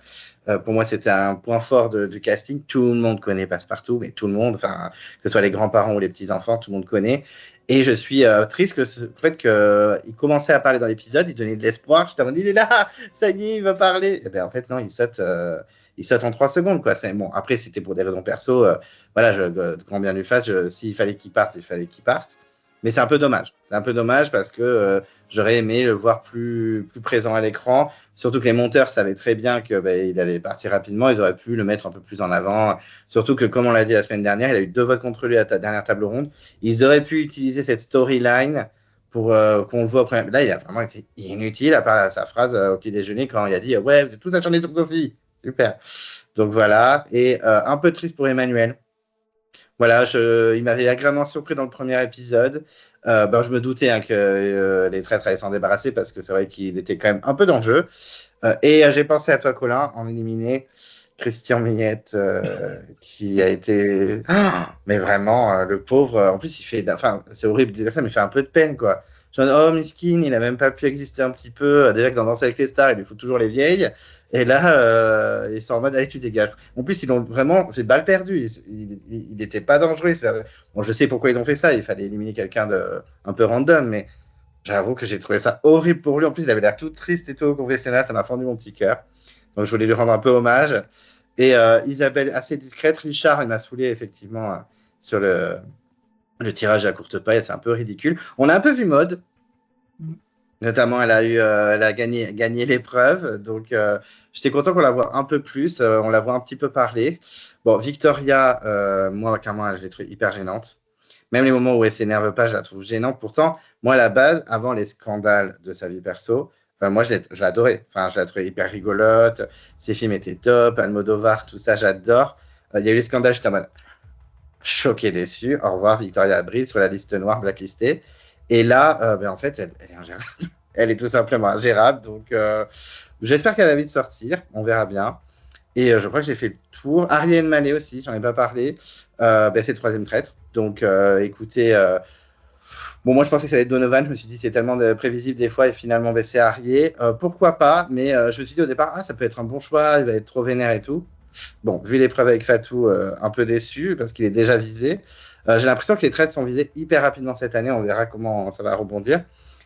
pour moi, c'était un point fort du casting. Tout le monde connaît Passepartout, mais tout le monde, enfin, que ce soit les grands-parents ou les petits-enfants, tout le monde connaît. Et je suis triste que le fait qu'il commençait à parler dans l'épisode, il donnait de l'espoir. Je t'avais dit, il est là, ça y est, il va parler. Et ben, en fait, non, il saute en 3 secondes. Quoi. Bon, après, c'était pour des raisons perso. Voilà, quand bien lui fasse, s'il fallait qu'il parte, il fallait qu'il parte. Mais c'est un peu dommage. C'est un peu dommage parce que j'aurais aimé le voir plus présent à l'écran. Surtout que les monteurs savaient très bien qu'il allait partir rapidement. Ils auraient pu le mettre un peu plus en avant. Surtout que, comme on l'a dit la semaine dernière, il a eu 2 votes contre lui à ta dernière table ronde. Ils auraient pu utiliser cette storyline pour qu'on le voit au premier. Là, il a vraiment été inutile, à part sa phrase au petit déjeuner quand il a dit ouais, vous êtes tous acharnés sur Sophie. Super. Donc voilà. Et un peu triste pour Emmanuel. Voilà, il m'avait agréablement surpris dans le premier épisode. Je me doutais hein, que les traîtres allaient s'en débarrasser parce que c'est vrai qu'il était quand même un peu dans le jeu. Et j'ai pensé à toi, Colin, en éliminé Christian Miette, qui a été. Ah, mais vraiment, le pauvre. En plus, il fait. Enfin, c'est horrible de dire ça, mais il fait un peu de peine, quoi. Genre, oh, miskin, il a même pas pu exister un petit peu. Déjà que dans Danser avec les stars, il lui faut toujours les vieilles. Et là, ils sont en mode, allez, tu dégages. En plus, ils l'ont vraiment fait balle perdue. Il n'était pas dangereux. Bon, je sais pourquoi ils ont fait ça. Il fallait éliminer quelqu'un de un peu random, mais j'avoue que j'ai trouvé ça horrible pour lui. En plus, il avait l'air tout triste et tout au confessionnal. Ça m'a fendu mon petit cœur. Donc, je voulais lui rendre un peu hommage. Et Isabelle, assez discrète. Richard, il m'a saoulé, effectivement, sur le tirage à courte paille. C'est un peu ridicule. On a un peu vu Mode. Notamment, elle a gagné l'épreuve. Donc, j'étais content qu'on la voit un peu plus. On la voit un petit peu parler. Bon, Victoria, moi, clairement, je l'ai trouvée hyper gênante. Même les moments où elle s'énerve pas, je la trouve gênante. Pourtant, moi, à la base, avant les scandales de sa vie perso, moi, je l'adorais. Enfin, je la trouvais hyper rigolote. Ses films étaient top. Almodovar, tout ça, j'adore. Il y a eu les scandales, j'étais en mode choqué, déçu. Au revoir, Victoria Abril sur la liste noire blacklistée. Et là, en fait, elle est ingérable. Elle est tout simplement ingérable. Donc, j'espère qu'elle va vite sortir. On verra bien. Et je crois que j'ai fait le tour. Ariane Mallet aussi, j'en ai pas parlé. C'est le troisième traître. Donc, écoutez, bon, moi je pensais que ça allait être Donovan. Je me suis dit c'est tellement prévisible des fois et finalement c'est Arié. Pourquoi pas? Mais je me suis dit au départ, ça peut être un bon choix. Il va être trop vénère et tout. Bon, vu l'épreuve avec Fatou, un peu déçu parce qu'il est déjà visé. J'ai l'impression que les traites sont visées hyper rapidement cette année. On verra comment ça va rebondir.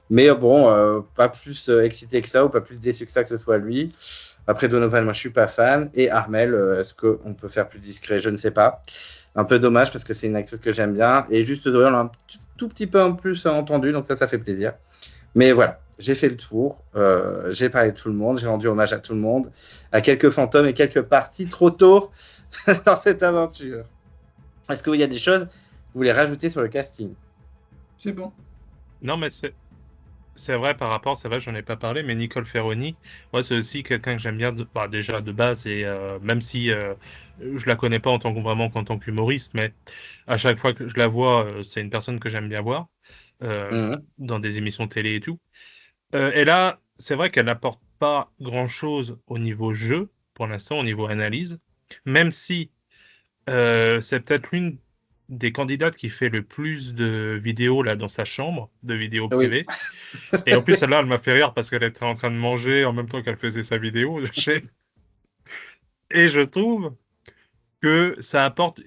Mais bon, pas plus excité que ça ou pas plus déçu que ça que ce soit lui. Après Donovan, moi je suis pas fan. Et Armel, est-ce qu'on peut faire plus discret? Je ne sais pas. Un peu dommage parce que c'est une actrice que j'aime bien. Et juste Zoé, on l'a un tout petit peu en plus entendu, donc ça fait plaisir. Mais voilà, j'ai fait le tour. J'ai parlé de tout le monde. J'ai rendu hommage à tout le monde, à quelques fantômes et quelques parties trop tôt dans cette aventure. Est-ce qu'il y a des choses que vous voulez rajouter sur le casting? C'est bon. Non, mais c'est vrai c'est vrai, j'en ai pas parlé, mais Nicole Ferroni, moi, c'est aussi quelqu'un que j'aime bien, déjà de base, et même si je la connais pas vraiment qu'en tant qu'humoriste, mais à chaque fois que je la vois, c'est une personne que j'aime bien voir dans des émissions télé et tout. Et là, c'est vrai qu'elle n'apporte pas grand-chose au niveau jeu, pour l'instant, au niveau analyse, même si c'est peut-être l'une des candidates qui fait le plus de vidéos là dans sa chambre, de vidéos privées. Oui. Et en plus, celle-là, elle m'a fait rire parce qu'elle était en train de manger en même temps qu'elle faisait sa vidéo. Et je trouve que ça apporte,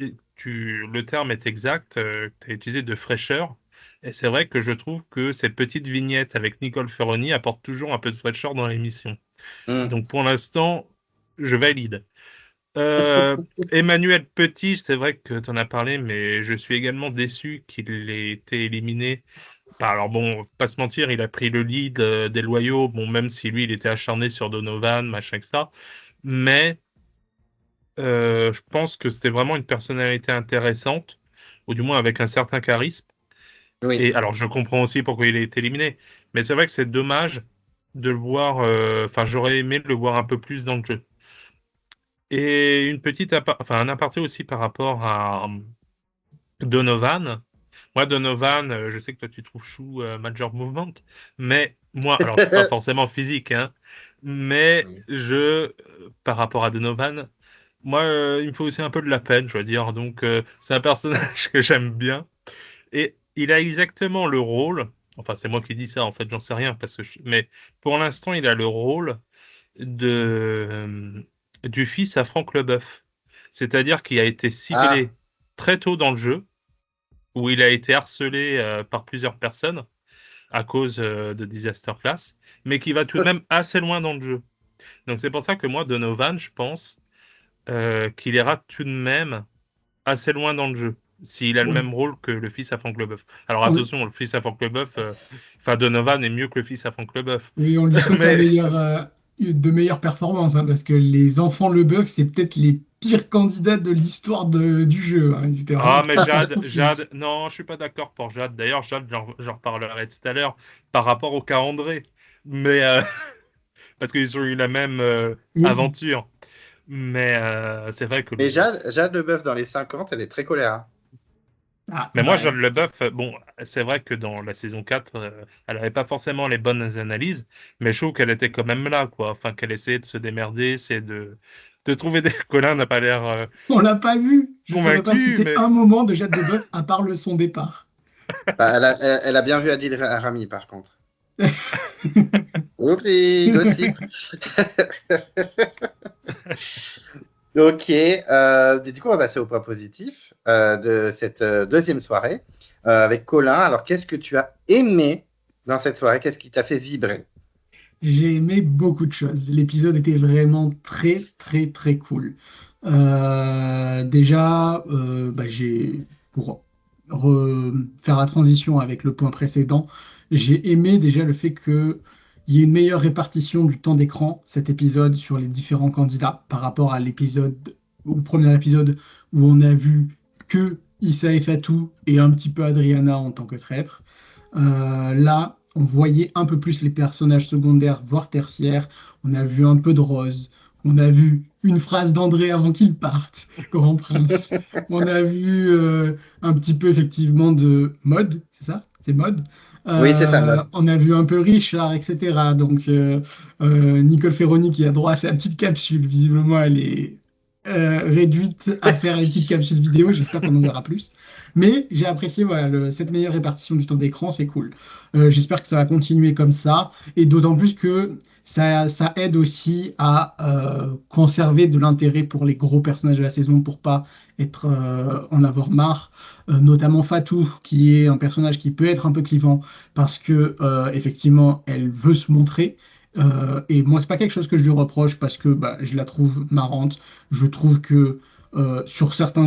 le terme est exact, tu as utilisé de fraîcheur. Et c'est vrai que je trouve que ces petites vignettes avec Nicole Ferroni apportent toujours un peu de fraîcheur dans l'émission. Donc pour l'instant, je valide. Emmanuel Petit, c'est vrai que tu en as parlé, mais je suis également déçu qu'il ait été éliminé. Alors bon, pas se mentir, il a pris le lead des loyaux, bon, même si lui, il était acharné sur Donovan, machin, etc. Mais je pense que c'était vraiment une personnalité intéressante, ou du moins avec un certain charisme. Oui. Et alors, je comprends aussi pourquoi il a été éliminé, mais c'est vrai que c'est dommage de le voir, j'aurais aimé le voir un peu plus dans le jeu. Et un aparté aussi par rapport à Donovan. Moi, Donovan, je sais que toi tu trouves chou Major Movement, mais moi, alors c'est pas forcément physique, hein, mais par rapport à Donovan, moi, il me faut aussi un peu de la peine, je dois dire. Donc, c'est un personnage que j'aime bien. Et il a exactement le rôle, enfin c'est moi qui dis ça, en fait, j'en sais rien, mais pour l'instant, il a le rôle du fils à Franck Leboeuf. C'est-à-dire qu'il a été ciblé très tôt dans le jeu, où il a été harcelé par plusieurs personnes à cause de Disaster Class, mais qui va tout de même assez loin dans le jeu. Donc c'est pour ça que moi, Donovan, je pense qu'il ira tout de même assez loin dans le jeu, s'il a le même rôle que le fils à Franck Leboeuf. Alors attention, le fils à Franck Leboeuf, Donovan est mieux que le fils à Franck Leboeuf. Oui, on lui souhaite de meilleures performances, hein, parce que les enfants Leboeuf, c'est peut-être les pires candidats de l'histoire du jeu. Hein. Mais Jade, non, je suis pas d'accord pour Jade. D'ailleurs, Jade, j'en reparlerai tout à l'heure par rapport au cas André. Mais parce qu'ils ont eu la même aventure. Mais c'est vrai que... Mais Jade Leboeuf, dans les 50, elle est très colère. Mais moi, Jade Leboeuf, bon, c'est vrai que dans la saison 4, elle n'avait pas forcément les bonnes analyses, mais je trouve qu'elle était quand même là, quoi. Enfin, qu'elle essayait de se démerder, c'est de trouver des... Colin n'a pas l'air... On l'a pas vu. Je ne saurais pas citer un moment de Jade Leboeuf à part son départ. Elle a bien vu Adil Rami, par contre. Oupsie, gossip. Ok, du coup, on va passer au point positif de cette deuxième soirée avec Colin. Alors, qu'est-ce que tu as aimé dans cette soirée? Qu'est-ce qui t'a fait vibrer? J'ai aimé beaucoup de choses. L'épisode était vraiment très, très, très cool. Déjà, pour faire la transition avec le point précédent, j'ai aimé déjà le fait qu'il y ait une meilleure répartition du temps d'écran, cet épisode, sur les différents candidats par rapport à au premier épisode où on a vu que Issa et Fatou et un petit peu Adriana en tant que traître. Là, on voyait un peu plus les personnages secondaires, voire tertiaires. On a vu un peu de Rose. On a vu une phrase d'André avant qu'il parte, Grand Prince. On a vu un petit peu effectivement de Mode, c'est ça? C'est Mode. Oui, c'est ça. On a vu un peu Richard, etc. Donc, Nicole Ferroni qui a droit à sa petite capsule. Visiblement, elle est réduite à faire les petites capsules vidéo. J'espère qu'on en verra plus. Mais j'ai apprécié voilà, cette meilleure répartition du temps d'écran, c'est cool. J'espère que ça va continuer comme ça. Et d'autant plus que ça aide aussi à conserver de l'intérêt pour les gros personnages de la saison pour pas en avoir marre. Notamment Fatou, qui est un personnage qui peut être un peu clivant parce que effectivement, elle veut se montrer. Et moi, c'est pas quelque chose que je lui reproche parce que bah, je la trouve marrante. Je trouve que dans certains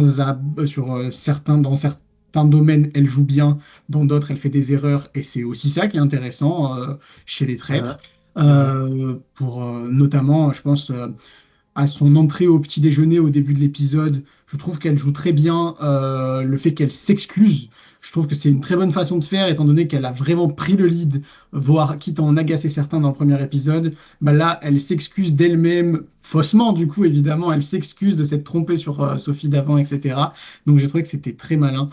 domaines, elle joue bien, dans d'autres, elle fait des erreurs. Et c'est aussi ça qui est intéressant chez les traîtres. Pour notamment, je pense, à son entrée au petit déjeuner au début de l'épisode, je trouve qu'elle joue très bien le fait qu'elle s'excuse. Je trouve que c'est une très bonne façon de faire, étant donné qu'elle a vraiment pris le lead, voire quitte à en agacer certains dans le premier épisode. Bah là, elle s'excuse d'elle-même, faussement du coup, évidemment, elle s'excuse de s'être trompée sur Sophie d'avant, etc. Donc j'ai trouvé que c'était très malin.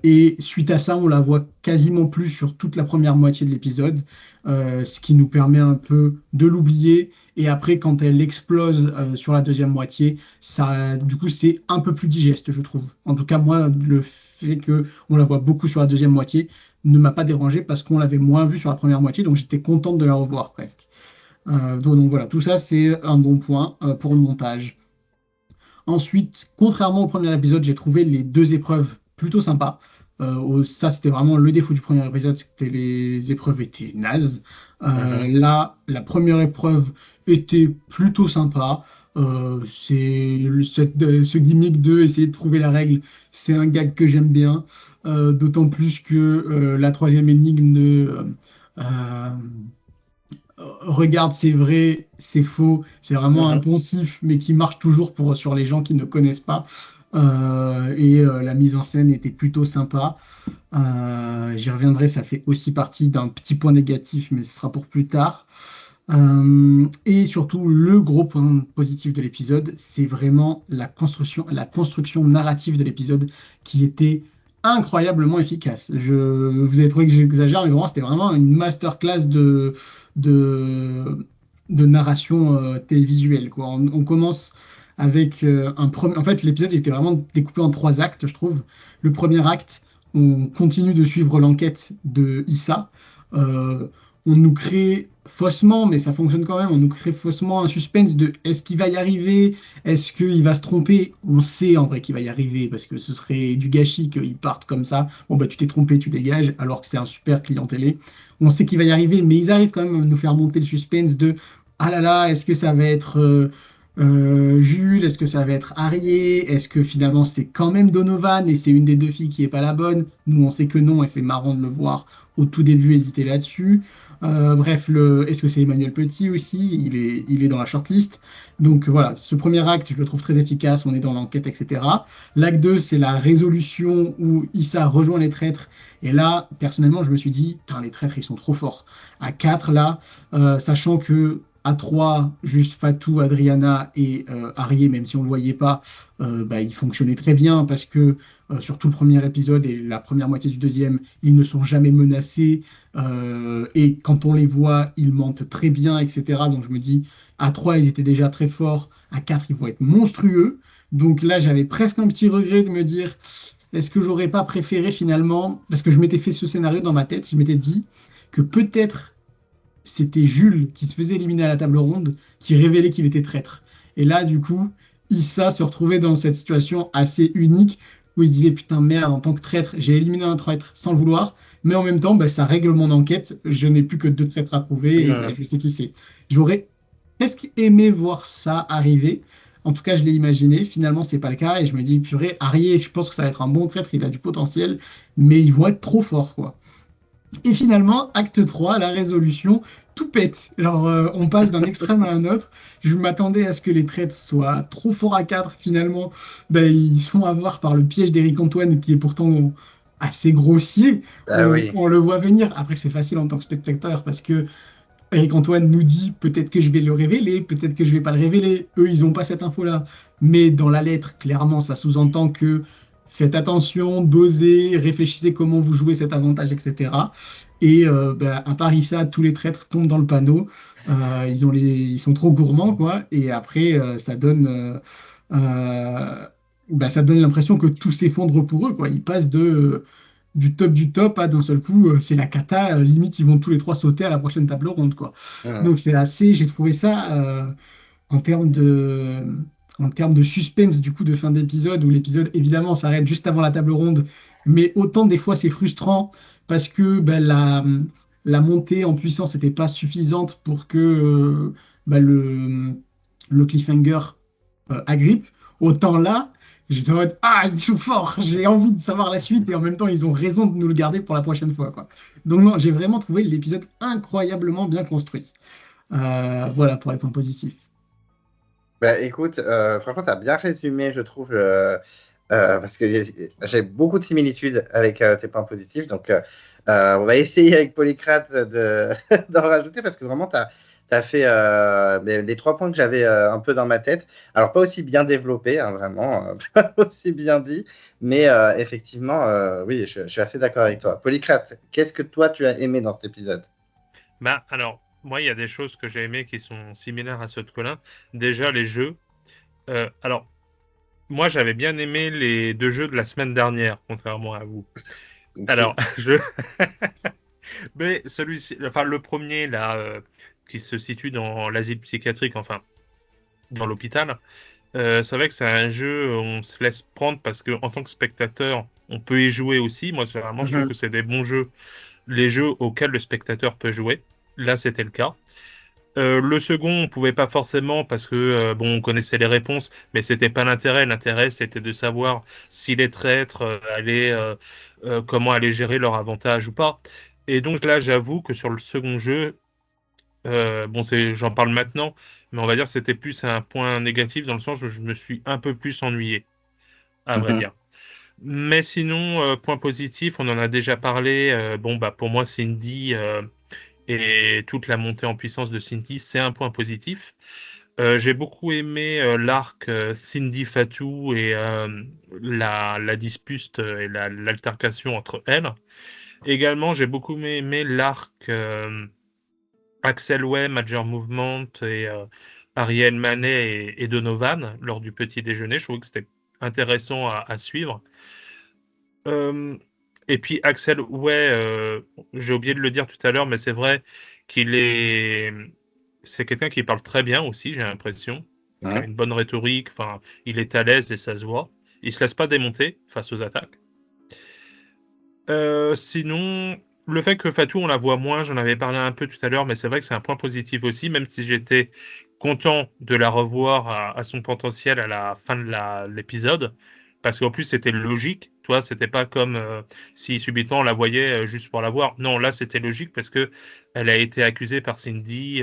Et suite à ça, on la voit quasiment plus sur toute la première moitié de l'épisode, ce qui nous permet un peu de l'oublier. Et après, quand elle explose sur la deuxième moitié, ça, du coup, c'est un peu plus digeste, je trouve. En tout cas, moi, le fait qu'on la voit beaucoup sur la deuxième moitié ne m'a pas dérangé parce qu'on l'avait moins vue sur la première moitié, donc j'étais contente de la revoir presque. Donc voilà, tout ça, c'est un bon point pour le montage. Ensuite, contrairement au premier épisode, j'ai trouvé les deux épreuves plutôt sympas. Ça, c'était vraiment le défaut du premier épisode, c'était les épreuves étaient nazes. Là, la première épreuve était plutôt sympa. Ce gimmick de essayer de trouver la règle, c'est un gag que j'aime bien. D'autant plus que la troisième énigme de regarde, c'est vrai, c'est faux. C'est vraiment un poncif, mais qui marche toujours sur les gens qui ne connaissent pas. La mise en scène était plutôt sympa. J'y reviendrai, ça fait aussi partie d'un petit point négatif, mais ce sera pour plus tard. Et surtout, le gros point positif de l'épisode, c'est vraiment la construction narrative de l'épisode qui était incroyablement efficace. Vous avez trouvé que j'exagère, mais vraiment, c'était vraiment une masterclass de narration télévisuelle, quoi. On commence avec un premier. En fait, l'épisode était vraiment découpé en 3 actes, je trouve. Le premier acte, on continue de suivre l'enquête de Issa. On nous crée faussement, mais ça fonctionne quand même, on nous crée faussement un suspense de est-ce qu'il va y arriver? Est-ce qu'il va se tromper? On sait en vrai qu'il va y arriver, parce que ce serait du gâchis qu'il parte comme ça. Bon, bah tu t'es trompé, tu dégages, alors que c'est un super client télé. On sait qu'il va y arriver, mais ils arrivent quand même à nous faire monter le suspense de ah là là, est-ce que ça va être Jules? Est-ce que ça va être Arié? Est-ce que finalement c'est quand même Donovan et c'est une des deux filles qui est pas la bonne? Nous on sait que non et c'est marrant de le voir au tout début hésiter là-dessus. Bref, est-ce que c'est Emmanuel Petit aussi? Il est dans la shortlist. Donc voilà, ce premier acte, je le trouve très efficace, on est dans l'enquête, etc. L'acte 2, c'est la résolution où Issa rejoint les traîtres. Et là, personnellement, je me suis dit, putain, les traîtres, ils sont trop forts. À 4, là, sachant que à 3, juste Fatou, Adriana et Arié, même si on ne le voyait pas, ils fonctionnaient très bien parce que sur tout le premier épisode et la première moitié du deuxième, ils ne sont jamais menacés. Et quand on les voit, ils mentent très bien, etc. Donc je me dis, à 3, ils étaient déjà très forts. À 4, ils vont être monstrueux. Donc là, j'avais presque un petit regret de me dire, est-ce que j'aurais pas préféré finalement, parce que je m'étais fait ce scénario dans ma tête, je m'étais dit que peut-être c'était Jules qui se faisait éliminer à la table ronde, qui révélait qu'il était traître. Et là, du coup, Issa se retrouvait dans cette situation assez unique où il se disait putain merde, en tant que traître, j'ai éliminé un traître sans le vouloir, mais en même temps, ça règle mon enquête, je n'ai plus que 2 traîtres à trouver et je sais qui c'est. J'aurais presque aimé voir ça arriver. En tout cas, je l'ai imaginé. Finalement, c'est pas le cas et je me dis purée, Arié, je pense que ça va être un bon traître, il a du potentiel, mais ils vont être trop forts, quoi. Et finalement, acte 3, la résolution, tout pète. Alors, on passe d'un extrême à un autre. Je m'attendais à ce que les traîtres soient trop forts à 4. Finalement, ils se font avoir par le piège d'Éric Antoine, qui est pourtant assez grossier. On le voit venir. Après, c'est facile en tant que spectateur, parce que Éric Antoine nous dit peut-être que je vais le révéler, peut-être que je vais pas le révéler. Eux, ils n'ont pas cette info-là. Mais dans la lettre, clairement, ça sous-entend que faites attention, dosez, réfléchissez comment vous jouez cet avantage, etc. Et à Paris, ça, tous les traîtres tombent dans le panneau. Ils sont trop gourmands, quoi. Et après, ça donne l'impression que tout s'effondre pour eux, quoi. Ils passent du top à d'un seul coup, c'est la cata. Limite, ils vont tous les trois sauter à la prochaine table ronde, quoi. Mhm. Donc, j'ai trouvé ça en termes de, en termes de suspense, du coup, de fin d'épisode, où l'épisode, évidemment, s'arrête juste avant la table ronde. Mais autant des fois, c'est frustrant parce que la montée en puissance n'était pas suffisante pour que le cliffhanger agrippe. Autant là, j'étais en mode, ah, ils sont forts, j'ai envie de savoir la suite et en même temps, ils ont raison de nous le garder pour la prochaine fois, quoi. Donc, non, j'ai vraiment trouvé l'épisode incroyablement bien construit. Voilà pour les points positifs. Bah, écoute, franchement, tu as bien résumé, je trouve, parce que j'ai beaucoup de similitudes avec tes points positifs. Donc, on va essayer avec Polycrate d'en rajouter parce que vraiment, tu as fait les 3 points que j'avais un peu dans ma tête. Alors, pas aussi bien développé, hein, vraiment, pas aussi bien dit, mais effectivement, oui, je suis assez d'accord avec toi. Polycrate, qu'est-ce que toi, tu as aimé dans cet épisode? Bah, alors, moi, il y a des choses que j'ai aimées qui sont similaires à ceux de Colin. Déjà, les jeux. Alors, moi, j'avais bien aimé les 2 jeux de la semaine dernière, contrairement à vous. Alors, Ok. mais celui-ci, enfin, le premier, là, qui se situe dans l'asile psychiatrique, enfin, dans l'hôpital, c'est vrai que c'est un jeu où on se laisse prendre parce que, en tant que spectateur, on peut y jouer aussi. Moi, généralement, je trouve Mhm. que c'est des bons jeux, les jeux auxquels le spectateur peut jouer. Là, c'était le cas. Le second, on pouvait pas forcément parce que bon, on connaissait les réponses, mais c'était pas l'intérêt. L'intérêt, c'était de savoir si les traîtres comment allaient gérer leur avantage ou pas. Et donc là, j'avoue que sur le second jeu, bon, j'en parle maintenant, mais on va dire que c'était plus un point négatif dans le sens où je me suis un peu plus ennuyé, à vrai Mhm. dire. Mais sinon, point positif, on en a déjà parlé. Bon, bah pour moi, Cindy. Et toute la montée en puissance de Cindy, c'est un point positif. J'ai beaucoup aimé l'arc Cindy Fatou et la dispute et l'altercation entre elles. Également, j'ai beaucoup aimé l'arc Axel Way, Major Movement et Ariel Manet et Donovan lors du petit déjeuner. Je trouvais que c'était intéressant à suivre. Euh, et puis Axel Way, j'ai oublié de le dire tout à l'heure, mais c'est vrai qu'il est, c'est quelqu'un qui parle très bien aussi, j'ai l'impression, qui a Mhm. une bonne rhétorique. Enfin, il est à l'aise et ça se voit. Il se laisse pas démonter face aux attaques. Sinon, le fait que Fatou, on la voit moins, j'en avais parlé un peu tout à l'heure, mais c'est vrai que c'est un point positif aussi, même si j'étais content de la revoir à son potentiel à la fin de l'épisode, parce qu'en plus c'était logique, toi, c'était pas comme si subitement on la voyait juste pour la voir. Non, là c'était logique parce que elle a été accusée par Cindy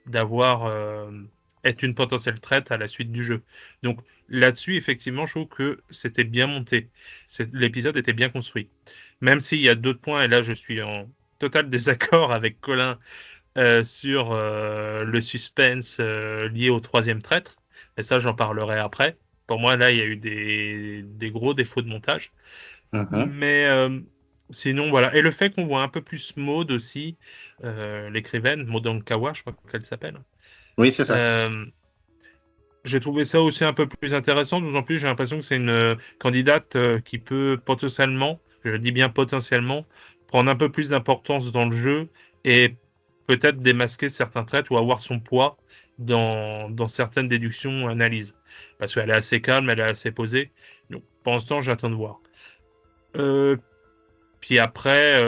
d'avoir être une potentielle traite à la suite du jeu. Donc là-dessus, effectivement, je trouve que c'était bien monté. L'épisode était bien construit. Même s'il y a d'autres points, et là je suis en total désaccord avec Colin sur le suspense lié au troisième traître, et ça j'en parlerai après. Pour moi, là, il y a eu des gros défauts de montage. Mhm. Mais sinon, voilà. Et le fait qu'on voit un peu plus Maud aussi, l'écrivaine, Maud Ankawa, je crois qu'elle s'appelle. Oui, c'est ça. Euh, j'ai trouvé ça aussi un peu plus intéressant, d'autant plus j'ai l'impression que c'est une candidate qui peut potentiellement, je dis bien potentiellement, prendre un peu plus d'importance dans le jeu et peut-être démasquer certains traits ou avoir son poids dans certaines déductions ou analyses. Parce qu'elle est assez calme, elle est assez posée. Donc, pour l'instant, j'attends de voir. Euh, puis après,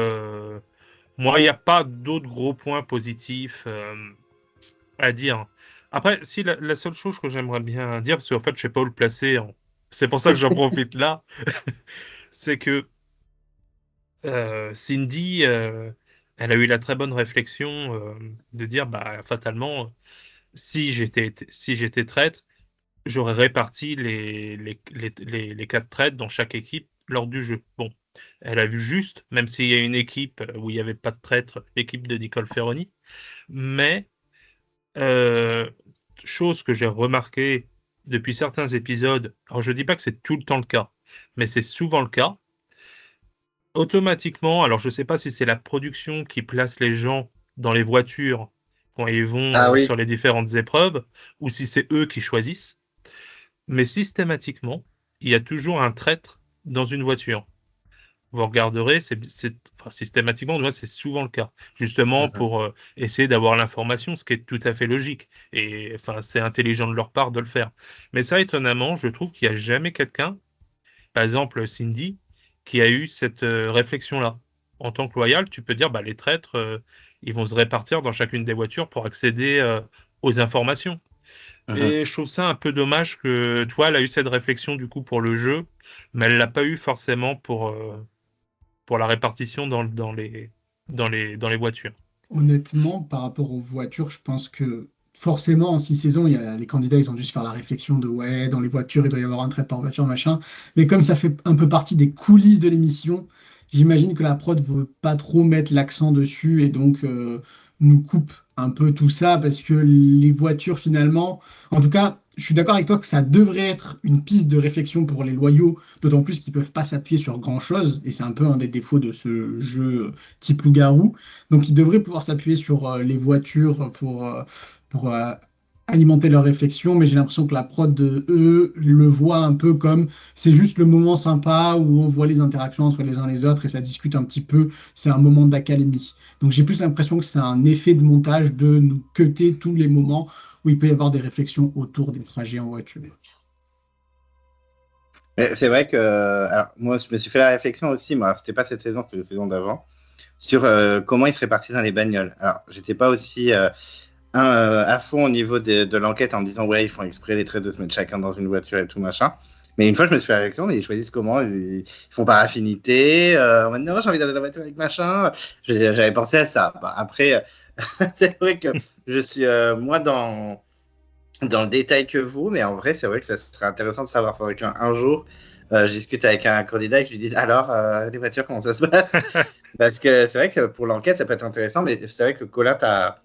moi, il n'y a pas d'autres gros points positifs à dire. Après, si la seule chose que j'aimerais bien dire, parce qu'en fait, je sais pas où le placer, c'est pour ça que j'en profite là, c'est que Cindy, elle a eu la très bonne réflexion de dire, bah, fatalement, si j'étais traître, j'aurais réparti les 4 traites dans chaque équipe lors du jeu. Bon, elle a vu juste, même s'il y a une équipe où il n'y avait pas de traître, l'équipe de Nicole Ferroni, mais Euh, chose que j'ai remarqué depuis certains épisodes, alors je dis pas que c'est tout le temps le cas, mais c'est souvent le cas. Automatiquement, alors je ne sais pas si c'est la production qui place les gens dans les voitures quand ils vont Ah oui. sur les différentes épreuves, ou si c'est eux qui choisissent, mais systématiquement, il y a toujours un traître dans une voiture. Vous regarderez, systématiquement, moi, c'est souvent le cas, justement Mhm. pour essayer d'avoir l'information, ce qui est tout à fait logique. Et enfin, c'est intelligent de leur part de le faire. Mais ça, étonnamment, je trouve qu'il n'y a jamais quelqu'un, par exemple Cindy, qui a eu cette réflexion-là. En tant que loyal, tu peux dire, bah, les traîtres, ils vont se répartir dans chacune des voitures pour accéder aux informations. Mhm. Et je trouve ça un peu dommage que toi, elle a eu cette réflexion du coup pour le jeu, mais elle l'a pas eu forcément pour la répartition dans les voitures. Honnêtement, par rapport aux voitures, je pense que forcément, en 6 saisons, les candidats, ils ont dû se faire la réflexion de ouais, dans les voitures, il doit y avoir un trait par voiture, machin. Mais comme ça fait un peu partie des coulisses de l'émission, j'imagine que la prod ne veut pas trop mettre l'accent dessus et donc nous coupe un peu tout ça parce que les voitures, finalement, en tout cas, je suis d'accord avec toi que ça devrait être une piste de réflexion pour les loyaux, d'autant plus qu'ils ne peuvent pas s'appuyer sur grand-chose, et c'est un peu un des défauts de ce jeu type loup-garou. Donc, ils devraient pouvoir s'appuyer sur les voitures pour alimenter leur réflexion, mais j'ai l'impression que la prod de eux le voit un peu comme c'est juste le moment sympa où on voit les interactions entre les uns et les autres et ça discute un petit peu, c'est un moment d'académie. Donc, j'ai plus l'impression que c'est un effet de montage de nous cutter tous les moments où il peut y avoir des réflexions autour des trajets en voiture. Mais c'est vrai que alors, moi, je me suis fait la réflexion aussi, moi, c'était pas cette saison, c'était la saison d'avant, sur comment ils se répartissent dans les bagnoles. Alors, j'étais pas aussi à fond au niveau de l'enquête en me disant ouais, ils font exprès les traits de se mettre chacun dans une voiture et tout machin. Mais une fois, je me suis fait la réflexion, mais ils choisissent comment? Ils font par affinité. En mode, non, j'ai envie d'aller dans la voiture avec machin. J'avais pensé à ça. Bah, après, c'est vrai que je suis moins dans le détail que vous, mais en vrai, c'est vrai que ça serait intéressant de savoir. Il faudrait qu'un jour, je discute avec un candidat et que je lui dise alors, les voitures, comment ça se passe? Parce que c'est vrai que pour l'enquête, ça peut être intéressant, mais c'est vrai que Colin, t'as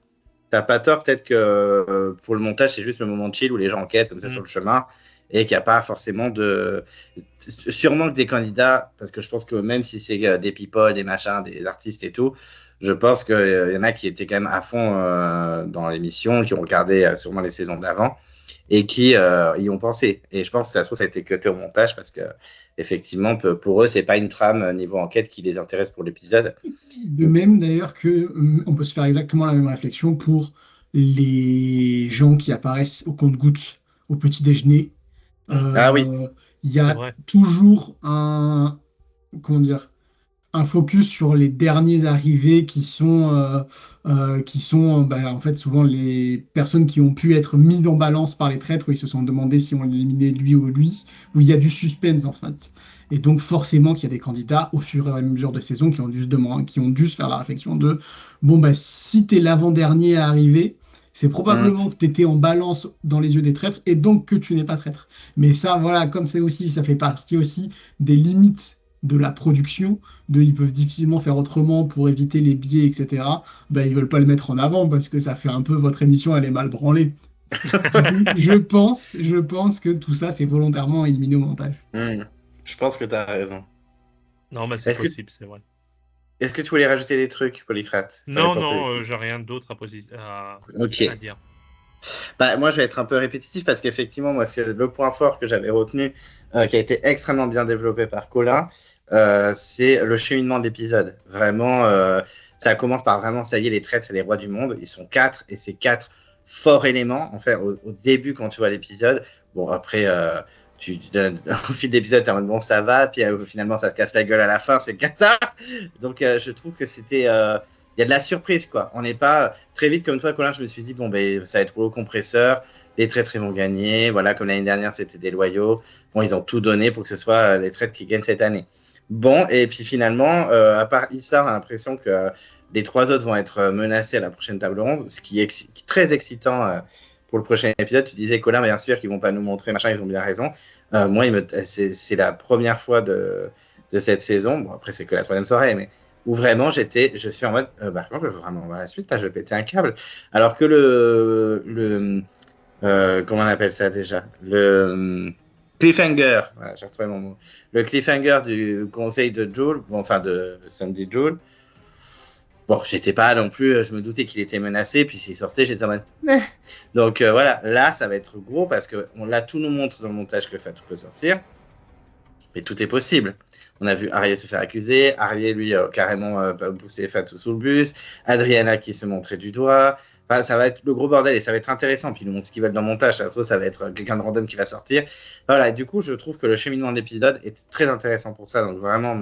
pas tort, peut-être que pour le montage, c'est juste le moment de chill où les gens enquêtent comme ça sur le chemin et qu'il n'y a pas forcément de. Sûrement que des candidats, parce que je pense que même si c'est des people, des machins, des artistes et tout, je pense qu'il y en a qui étaient quand même à fond dans l'émission, qui ont regardé sûrement les saisons d'avant et qui y ont pensé. Et je pense que ça se trouve, ça a été cuté au montage parce que effectivement, pour eux, c'est pas une trame niveau enquête qui les intéresse pour l'épisode. De même d'ailleurs que on peut se faire exactement la même réflexion pour les gens qui apparaissent au compte-gouttes au petit déjeuner. Ah oui. Euh, Il y C'est a vrai. toujours comment dire, un focus sur les derniers arrivés qui sont bah, en fait souvent les personnes qui ont pu être mises en balance par les traîtres où ils se sont demandé si on éliminait lui ou lui, où il y a du suspense en fait. Et donc forcément qu'il y a des candidats au fur et à mesure de saison qui ont dû se faire la réflexion de bon bah si t'es l'avant-dernier à arriver, c'est probablement que tu étais en balance dans les yeux des traîtres et donc que tu n'es pas traître. Mais ça, voilà, comme c'est aussi, ça fait partie aussi des limites de la production, ils peuvent difficilement faire autrement pour éviter les biais, etc. Ben, ils veulent pas le mettre en avant parce que ça fait un peu votre émission, elle est mal branlée. Donc, je pense que tout ça, c'est volontairement éliminé au montage. Je pense que tu as raison. Non, bah c'est Est-ce que, possible, c'est vrai. est-ce que tu voulais rajouter des trucs, Polycrate, sur les Non, points non, positifs? j'ai rien d'autre Ok. à dire. Bah, moi, je vais être un peu répétitif parce qu'effectivement, moi, c'est le point fort que j'avais retenu, qui a été extrêmement bien développé par Colin, c'est le cheminement de l'épisode. Vraiment, ça commence par vraiment, ça y est, les traîtres, c'est les rois du monde. Ils sont 4 et c'est 4 forts éléments. En fait, au début, quand tu vois l'épisode, bon, après, au fil d'épisode, tu es en mode bon, ça va, puis finalement, ça te casse la gueule à la fin, c'est cata. Donc, je trouve que c'était. Il y a de la surprise, quoi. On n'est pas très vite comme toi, Colin. Je me suis dit, bon, ben, ça va être rouleau compresseur. Les traîtres, ils vont gagner. Voilà, comme l'année dernière, c'était des loyaux. Bon, ils ont tout donné pour que ce soit les traîtres qui gagnent cette année. Bon, et puis finalement, à part Issa, on a l'impression que les 3 autres vont être menacés à la prochaine table ronde, ce qui est très excitant pour le prochain épisode. Tu disais, Colin, bien sûr qu'ils vont pas nous montrer, machin, ils ont bien raison. Moi, c'est la première fois de cette saison. Bon, après, c'est que la 3e soirée, mais où vraiment je suis en mode, par contre, je veux vraiment voir la suite, là, je vais péter un câble. Alors que comment on appelle ça déjà? Cliffhanger, voilà, j'ai retrouvé mon mot. Le cliffhanger du conseil de Joel, enfin de Sunday Joel. Bon, j'étais pas non plus, je me doutais qu'il était menacé, puis s'il sortait, j'étais en mode. Donc voilà, là, ça va être gros parce que là, tout nous montre dans le montage que Fatou peut sortir, mais tout est possible. On a vu Ariel se faire accuser, Ariel, lui, carrément pousser Fatou sous le bus, Adriana qui se montrait du doigt. Enfin, ça va être le gros bordel et ça va être intéressant. Puis ils nous montrent ce qu'ils veulent dans le montage. Ça va être quelqu'un de random qui va sortir. Voilà, du coup, je trouve que le cheminement de l'épisode est très intéressant pour ça. Donc vraiment,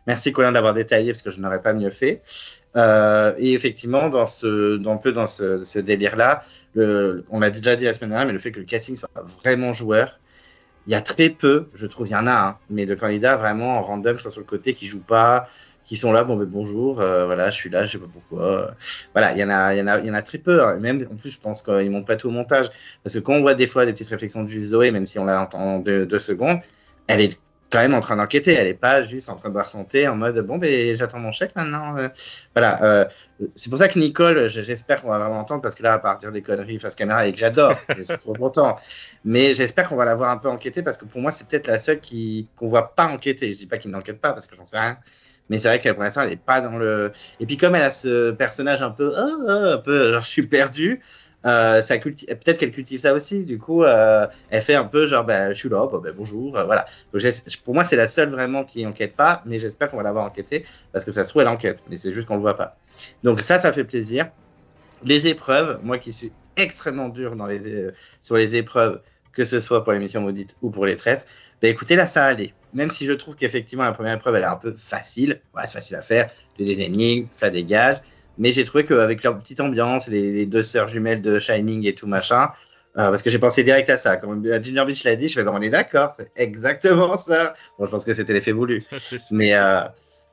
merci Colin d'avoir détaillé parce que je n'aurais pas mieux fait. Et effectivement, dans ce délire-là, on l'a déjà dit la semaine dernière, mais le fait que le casting soit vraiment joueur, il y a très peu, je trouve, il y en a un, mais de candidats vraiment en random, que ce soit sur le côté, qui jouent pas, qui sont là, bon, ben, bonjour, voilà, je suis là, je sais pas pourquoi. Voilà, il y en a très peu. Hein. Même, en plus, je pense qu'ils montent pas tout au montage. Parce que quand on voit des fois des petites réflexions de Zoé, même si on la entend en 2 secondes, elle est quand même en train d'enquêter. Elle est pas juste en train de boire son thé en mode, bon, ben, j'attends mon chèque maintenant. Voilà. C'est pour ça que Nicole, j'espère qu'on va vraiment entendre, parce que là, à partir des conneries face caméra, et que j'adore, je suis trop content. Mais j'espère qu'on va la voir un peu enquêter, parce que pour moi, c'est peut-être la seule qu'on voit pas enquêter. Je dis pas qu'il n'enquête pas, parce que j'en sais rien. Mais c'est vrai qu'elle, pour l'instant, elle n'est pas dans le. Et puis, comme elle a ce personnage un peu genre, je suis perdu, peut-être qu'elle cultive ça aussi. Du coup, elle fait un peu genre, je suis là, bonjour, voilà. Donc, pour moi, c'est la seule vraiment qui enquête pas, mais j'espère qu'on va l'avoir enquêtée, parce que ça se trouve, elle enquête, mais c'est juste qu'on le voit pas. Donc, ça fait plaisir. Les épreuves, moi qui suis extrêmement dur sur les épreuves, que ce soit pour l'émission maudite ou pour les traîtres, écoutez, là, ça allait. Même si je trouve qu'effectivement, la première épreuve, elle est un peu facile. Ouais, c'est facile à faire. Des énigmes, ça dégage. Mais j'ai trouvé qu'avec leur petite ambiance, les 2 sœurs jumelles de Shining et tout machin, parce que j'ai pensé direct à ça. Quand Ginger Beach l'a dit, je fais, on est d'accord, c'est exactement ça. Bon, je pense que c'était l'effet voulu. Mais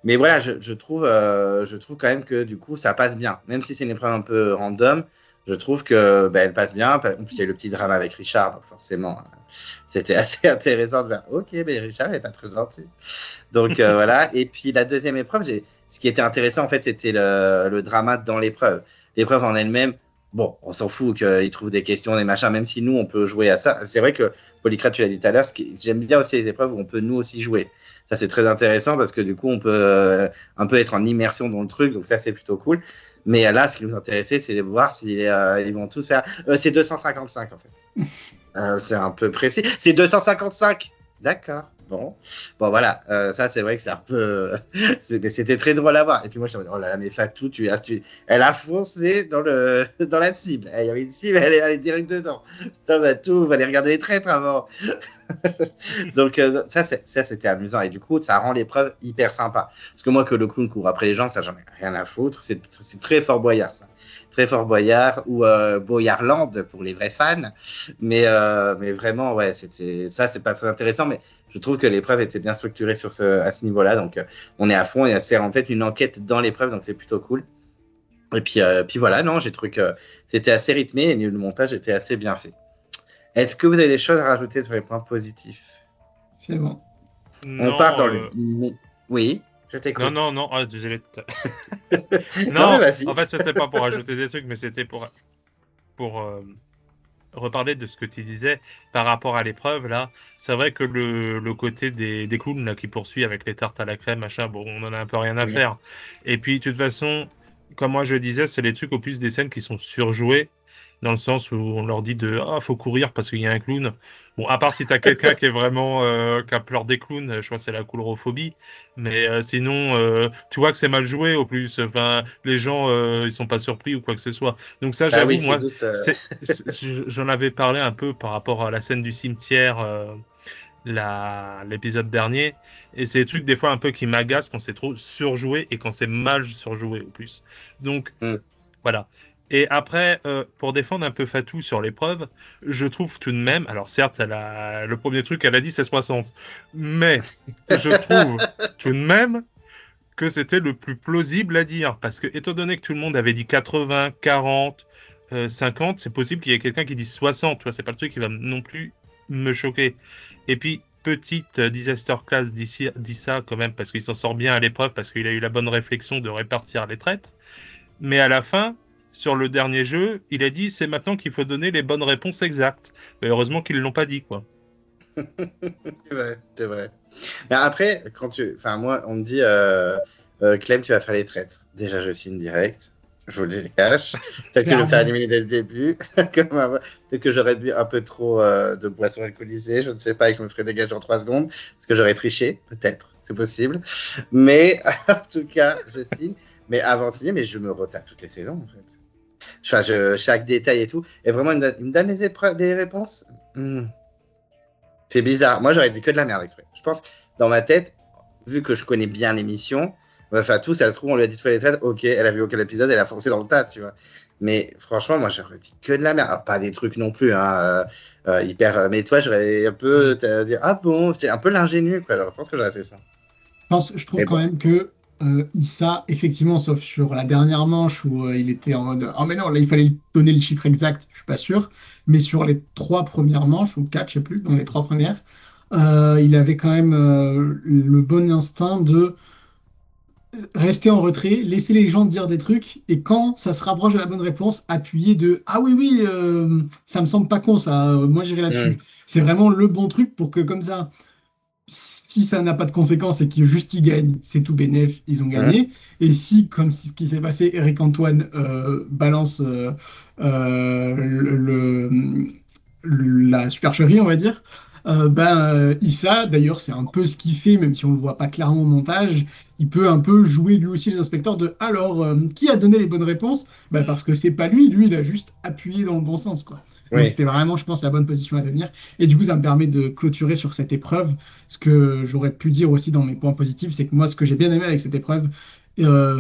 voilà, je trouve quand même que du coup, ça passe bien. Même si c'est une épreuve un peu random, je trouve que elle passe bien. En plus, il y a le petit drame avec Richard, donc forcément, c'était assez intéressant de voir. Ok, mais Richard n'est pas très gentil. Donc voilà. Et puis la deuxième épreuve, ce qui était intéressant en fait, c'était le drama dans l'épreuve. L'épreuve en elle-même, bon, on s'en fout qu'ils trouvent des questions, des machins, même si nous on peut jouer à ça. C'est vrai que Polycrate, tu l'as dit tout à l'heure, j'aime bien aussi les épreuves où on peut nous aussi jouer. Ça c'est très intéressant parce que du coup on peut un peu être en immersion dans le truc, donc ça c'est plutôt cool. Mais là, ce qui nous intéressait, c'est de voir s'ils vont tous faire. C'est 255 en fait. C'est un peu précis. C'est 255. D'accord. Bon, voilà. Ça, c'est vrai que c'est un peu. C'était très drôle à voir. Et puis moi, je me dis, oh là là, mais Fatou, elle a foncé dans la cible. Il y avait une cible, elle est direct dedans. Putain, Fatou, va aller regarder les traîtres avant. Donc, ça, c'était amusant. Et du coup, ça rend l'épreuve hyper sympa. Parce que moi, que le clown court après les gens, ça, j'en ai rien à foutre. C'est très Fort Boyard, ça. Très Fort Boyard ou Boyardland pour les vrais fans. Mais vraiment, ouais, ça, c'est pas très intéressant. Mais je trouve que l'épreuve était bien structurée à ce niveau-là. Donc, on est à fond. Et c'est en fait une enquête dans l'épreuve. Donc, c'est plutôt cool. Et puis voilà, non, j'ai trouvé que c'était assez rythmé et le montage était assez bien fait. Est-ce que vous avez des choses à rajouter sur les points positifs? C'est bon. On part dans le. Oui, je t'écoute. Non, désolé. Non, en fait, c'était pas pour ajouter des trucs, mais c'était pour reparler de ce que tu disais par rapport à l'épreuve. Là, c'est vrai que le côté des clowns là, qui poursuit avec les tartes à la crème, machin, bon, on en a un peu rien à faire. Et puis, de toute façon, comme moi je disais, c'est les trucs au plus des scènes qui sont surjouées, dans le sens où on leur dit faut courir parce qu'il y a un clown. Bon, à part si t'as quelqu'un qui est vraiment qui a peur des clowns, je crois que c'est la coulrophobie. Mais sinon, tu vois que c'est mal joué au plus. Enfin, les gens ils sont pas surpris ou quoi que ce soit. Donc ça, j'avoue, moi, j'en avais parlé un peu par rapport à la scène du cimetière, l'épisode dernier. Et c'est des trucs des fois un peu qui m'agacent quand c'est trop surjoué et quand c'est mal surjoué au plus. Donc voilà. Et après, pour défendre un peu Fatou sur l'épreuve, je trouve tout de même, alors certes, le premier truc qu'elle a dit, c'est 60, mais je trouve tout de même que c'était le plus plausible à dire, parce que étant donné que tout le monde avait dit 80, 40, 50, c'est possible qu'il y ait quelqu'un qui dise 60, tu vois, c'est pas le truc qui va non plus me choquer. Et puis, petite disaster class dit ça quand même, parce qu'il s'en sort bien à l'épreuve, parce qu'il a eu la bonne réflexion de répartir les traîtres, mais à la fin, sur le dernier jeu, il a dit c'est maintenant qu'il faut donner les bonnes réponses exactes. Mais heureusement qu'ils ne l'ont pas dit, quoi. C'est vrai. Mais après, enfin, moi, on me dit, Clem, tu vas faire les traîtres. Déjà, je signe direct. Je vous le cache. Peut-être que je vais me faire éliminer dès le début. Peut-être que j'aurais bu un peu trop de boissons alcoolisées. Je ne sais pas, et que je me ferais dégager en 3 secondes. Parce que j'aurais triché, peut-être. C'est possible. Mais en tout cas, je signe. Mais avant de signer, mais je me retape toutes les saisons, en fait. Enfin, chaque détail et tout. Et vraiment, il me donne des réponses. C'est bizarre. Moi, j'aurais dit que de la merde exprès. Je pense, dans ma tête, vu que je connais bien l'émission, enfin, tout, ça se trouve, on lui a dit de faire les traites. Ok, elle a vu aucun épisode, elle a foncé dans le tas, tu vois. Mais franchement, moi, j'aurais dit que de la merde. Alors, pas des trucs non plus, hein, hyper. Mais toi, j'aurais un peu dit, ah bon, j'étais un peu l'ingénu, quoi. Alors, je pense que j'aurais fait ça. Je trouve quand même que Issa, effectivement, sauf sur la dernière manche où il était en mode oh, mais non, là, il fallait donner le chiffre exact, je suis pas sûr. Mais sur les 3 premières manches, ou 4, je sais plus, dans les 3 premières, il avait quand même le bon instinct de rester en retrait, laisser les gens dire des trucs, et quand ça se rapproche de la bonne réponse, appuyer de ah oui, oui, ça me semble pas con, ça, moi j'irai là-dessus. C'est vraiment le bon truc pour que, comme ça, si ça n'a pas de conséquences et qu'ils juste ils gagnent, c'est tout bénef, ils ont gagné. Et si, comme ce qui s'est passé, Eric Antoine balance la supercherie, on va dire, Issa, d'ailleurs, c'est un peu ce qu'il fait, même si on ne le voit pas clairement au montage, il peut un peu jouer lui aussi les inspecteurs de alors, qui a donné les bonnes réponses? Parce que c'est pas lui, il a juste appuyé dans le bon sens, quoi. Oui. Donc c'était vraiment, je pense, la bonne position à devenir. Et du coup, ça me permet de clôturer sur cette épreuve. Ce que j'aurais pu dire aussi dans mes points positifs, c'est que moi, ce que j'ai bien aimé avec cette épreuve,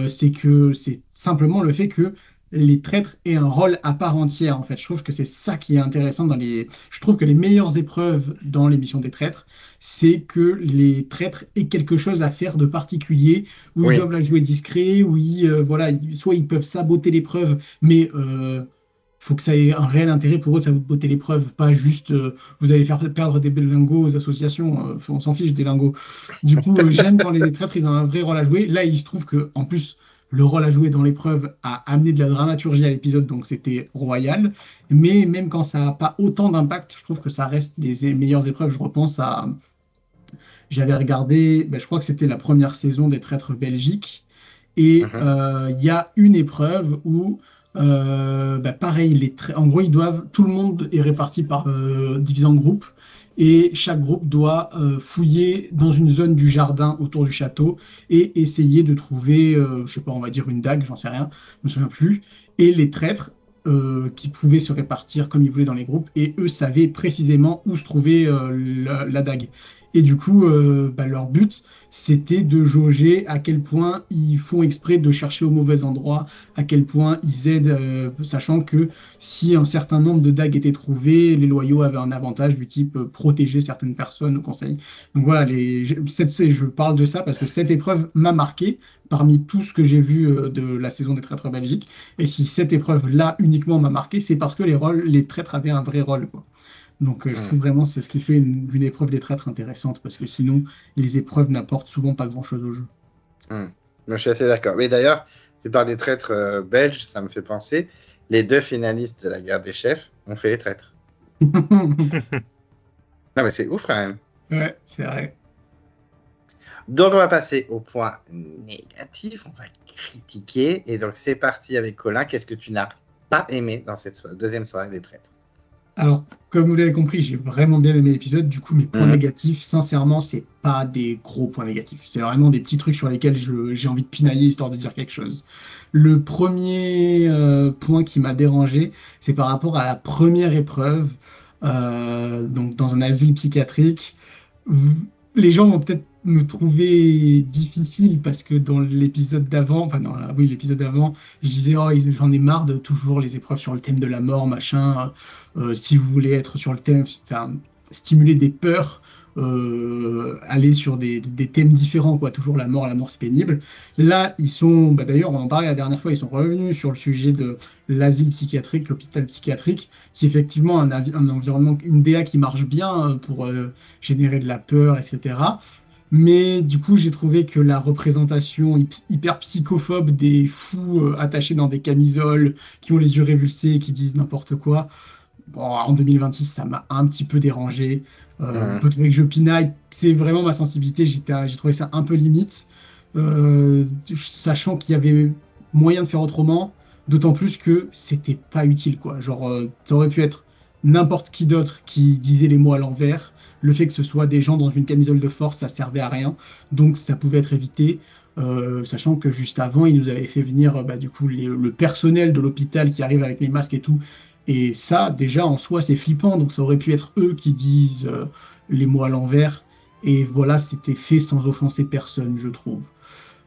c'est que c'est simplement le fait que les traîtres aient un rôle à part entière. En fait, je trouve que c'est ça qui est intéressant dans les. Je trouve que les meilleures épreuves dans l'émission des traîtres, c'est que les traîtres aient quelque chose à faire de particulier, où ils doivent la jouer discret, où voilà, soit ils peuvent saboter l'épreuve, mais faut que ça ait un réel intérêt pour eux de saboter l'épreuve, pas juste vous allez faire perdre des lingots aux associations, on s'en fiche des lingots. Du coup, j'aime quand les traîtres ils ont un vrai rôle à jouer. Là, il se trouve que en plus le rôle à jouer dans l'épreuve a amené de la dramaturgie à l'épisode, donc c'était royal. Mais même quand ça n'a pas autant d'impact, je trouve que ça reste des meilleures épreuves. Je repense à. J'avais regardé, je crois que c'était la première saison des Traîtres Belgiques. Et il y a une épreuve où, pareil, en gros, tout le monde est réparti par divisé en groupes. Et chaque groupe doit fouiller dans une zone du jardin autour du château et essayer de trouver, je sais pas, on va dire une dague, j'en sais rien, je me souviens plus. Et les traîtres qui pouvaient se répartir comme ils voulaient dans les groupes, et eux savaient précisément où se trouvait la dague. Et du coup, leur but, c'était de jauger à quel point ils font exprès de chercher au mauvais endroit, à quel point ils aident, sachant que si un certain nombre de dagues étaient trouvées, les loyaux avaient un avantage du type protéger certaines personnes au conseil. Donc voilà, je parle de ça parce que cette épreuve m'a marqué parmi tout ce que j'ai vu de la saison des Traîtres Belgiques. Et si cette épreuve-là uniquement m'a marqué, c'est parce que les traîtres avaient un vrai rôle, quoi. Donc je trouve vraiment c'est ce qui fait une épreuve des traîtres intéressante, parce que sinon les épreuves n'apportent souvent pas grand-chose au jeu. Je suis assez d'accord. Mais d'ailleurs, tu parles des traîtres belges, ça me fait penser, les 2 finalistes de la guerre des chefs ont fait les traîtres. Non mais c'est ouf quand même. Ouais, c'est vrai. Donc on va passer au point négatif, on va critiquer. Et donc c'est parti avec Colin. Qu'est-ce que tu n'as pas aimé dans cette deuxième soirée des traîtres? Alors, comme vous l'avez compris, j'ai vraiment bien aimé l'épisode. Du coup, mes points négatifs, sincèrement, c'est pas des gros points négatifs. C'est vraiment des petits trucs sur lesquels j'ai envie de pinailler, histoire de dire quelque chose. Le premier point qui m'a dérangé, c'est par rapport à la première épreuve, donc dans un asile psychiatrique. Les gens vont peut-être me trouver difficile parce que dans l'épisode d'avant, l'épisode d'avant, je disais j'en ai marre de toujours les épreuves sur le thème de la mort, machin. Si vous voulez être sur le thème, stimuler des peurs, aller sur des thèmes différents, quoi. Toujours la mort c'est pénible. Là, ils sont, d'ailleurs, on en parlait la dernière fois, ils sont revenus sur le sujet de l'asile psychiatrique, l'hôpital psychiatrique, qui est effectivement un environnement, une DA qui marche bien pour générer de la peur, etc. Mais du coup, j'ai trouvé que la représentation hyper psychophobe des fous attachés dans des camisoles, qui ont les yeux révulsés et qui disent n'importe quoi, bon, en 2026, ça m'a un petit peu dérangé. On peut trouver que je pinaille, c'est vraiment ma sensibilité, j'ai trouvé ça un peu limite, sachant qu'il y avait moyen de faire autrement, d'autant plus que c'était pas utile, quoi. Genre, ça aurait pu être n'importe qui d'autre qui disait les mots à l'envers. Le fait que ce soit des gens dans une camisole de force, ça servait à rien, donc ça pouvait être évité. Sachant que juste avant, ils nous avaient fait venir du coup le personnel de l'hôpital qui arrive avec les masques et tout. Et ça, déjà en soi, c'est flippant. Donc ça aurait pu être eux qui disent les mots à l'envers. Et voilà, c'était fait sans offenser personne, je trouve.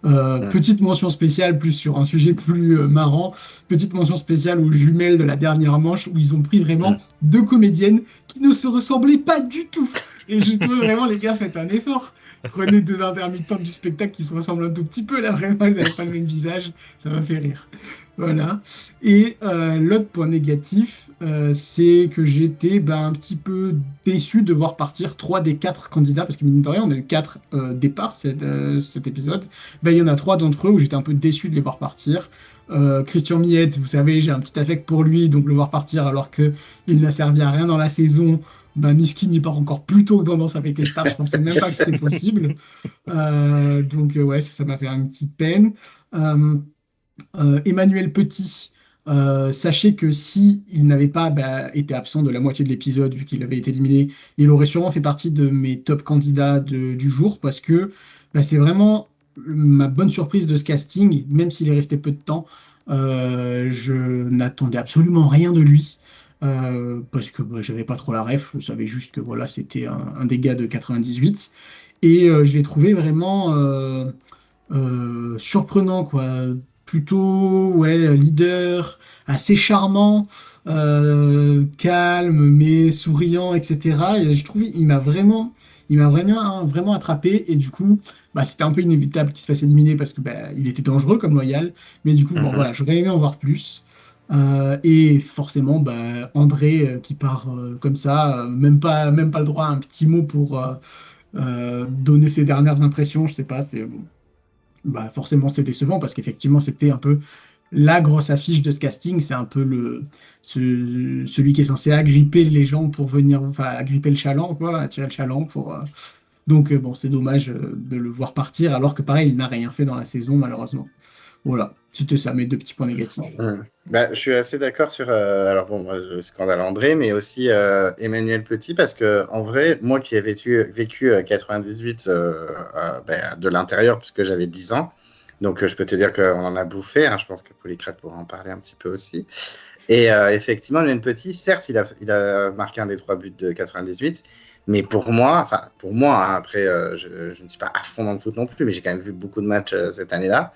Petite mention spéciale, plus sur un sujet plus marrant, petite mention spéciale aux jumelles de la dernière manche où ils ont pris vraiment deux comédiennes qui ne se ressemblaient pas du tout. Et je trouve vraiment, les gars, faites un effort. Prenez deux intermittents du spectacle qui se ressemblent un tout petit peu. Là, vraiment, ils n'avaient pas le même visage. Ça m'a fait rire. Voilà. Et l'autre point négatif, c'est que j'étais un petit peu déçu de voir partir 3 des 4 candidats, parce que mine de rien, on a eu 4 départs cet épisode. Il y en a 3 d'entre eux où j'étais un peu déçu de les voir partir. Christian Miette, vous savez, j'ai un petit affect pour lui, donc le voir partir alors qu'il n'a servi à rien dans la saison. Miskin, il part encore plus tôt que Tendance avec les stars, je pensais même pas que c'était possible. Donc ouais, ça m'a fait une petite peine. Emmanuel Petit, sachez que si il n'avait pas été absent de la moitié de l'épisode, vu qu'il avait été éliminé, il aurait sûrement fait partie de mes top candidats du jour, parce que c'est vraiment ma bonne surprise de ce casting, même s'il est resté peu de temps. Je n'attendais absolument rien de lui. Parce que j'avais pas trop la ref, je savais juste que voilà, c'était un des gars de 98. Et je l'ai trouvé vraiment surprenant, quoi. Plutôt ouais, leader, assez charmant, calme, mais souriant, etc. Et je trouve il m'a vraiment attrapé. Et du coup, c'était un peu inévitable qu'il se fasse éliminer parce que il était dangereux comme loyal. Mais du coup, bon, voilà, j'aurais aimé en voir plus. Et forcément, André qui part comme ça, même pas le droit à un petit mot pour donner ses dernières impressions, je sais pas, forcément c'est décevant parce qu'effectivement c'était un peu la grosse affiche de ce casting, c'est un peu celui qui est censé agripper les gens pour venir, enfin agripper le chaland, quoi, attirer le chaland pour. Donc bon, c'est dommage de le voir partir alors que pareil, il n'a rien fait dans la saison malheureusement. Voilà, c'était ça mes 2 petits points négatifs. Je suis assez d'accord sur alors bon, le scandale André, mais aussi Emmanuel Petit, parce que en vrai, moi qui ai vécu 98 de l'intérieur, puisque j'avais 10 ans, donc je peux te dire qu'on en a bouffé, hein, je pense que Polycrate pourra en parler un petit peu aussi. Et effectivement, Emmanuel Petit, certes, il a marqué un des 3 buts de 98, mais pour moi, hein, après, je ne suis pas à fond dans le foot non plus, mais j'ai quand même vu beaucoup de matchs cette année-là.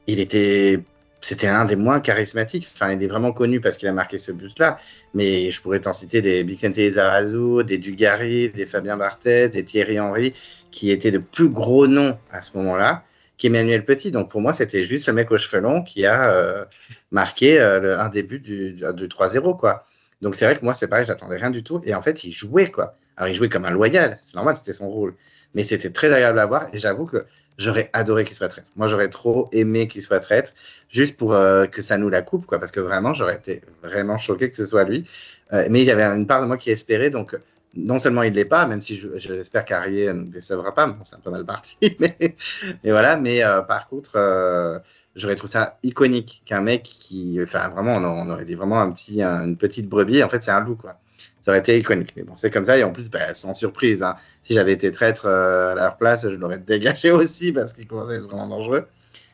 C'était un des moins charismatiques. Enfin, il est vraiment connu parce qu'il a marqué ce but-là. Mais je pourrais t'en citer des Bixente Lizarazu, des Dugarry, des Fabien Barthez, des Thierry Henry, qui étaient de plus gros noms à ce moment-là qu'Emmanuel Petit. Donc pour moi, c'était juste le mec aux cheveux longs qui a marqué un début du 3-0, quoi. Donc c'est vrai que moi, c'est pareil, j'attendais rien du tout. Et en fait, il jouait, quoi. Alors il jouait comme un loyal, c'est normal, c'était son rôle. Mais c'était très agréable à voir. Et j'avoue que j'aurais adoré qu'il soit traître. Moi, j'aurais trop aimé qu'il soit traître, juste pour que ça nous la coupe, quoi, parce que vraiment, j'aurais été vraiment choqué que ce soit lui. Mais il y avait une part de moi qui espérait, donc non seulement il ne l'est pas, même si j'espère qu'Arié ne décevra pas, bon, c'est un peu mal parti, mais voilà. Mais par contre, j'aurais trouvé ça iconique qu'un mec qui, enfin, vraiment, on aurait dit vraiment une petite brebis. En fait, c'est un loup, quoi. Ça aurait été iconique. Mais bon, c'est comme ça. Et en plus, sans surprise, hein, si j'avais été traître à leur place, je l'aurais dégagé aussi parce qu'il commençait à être vraiment dangereux.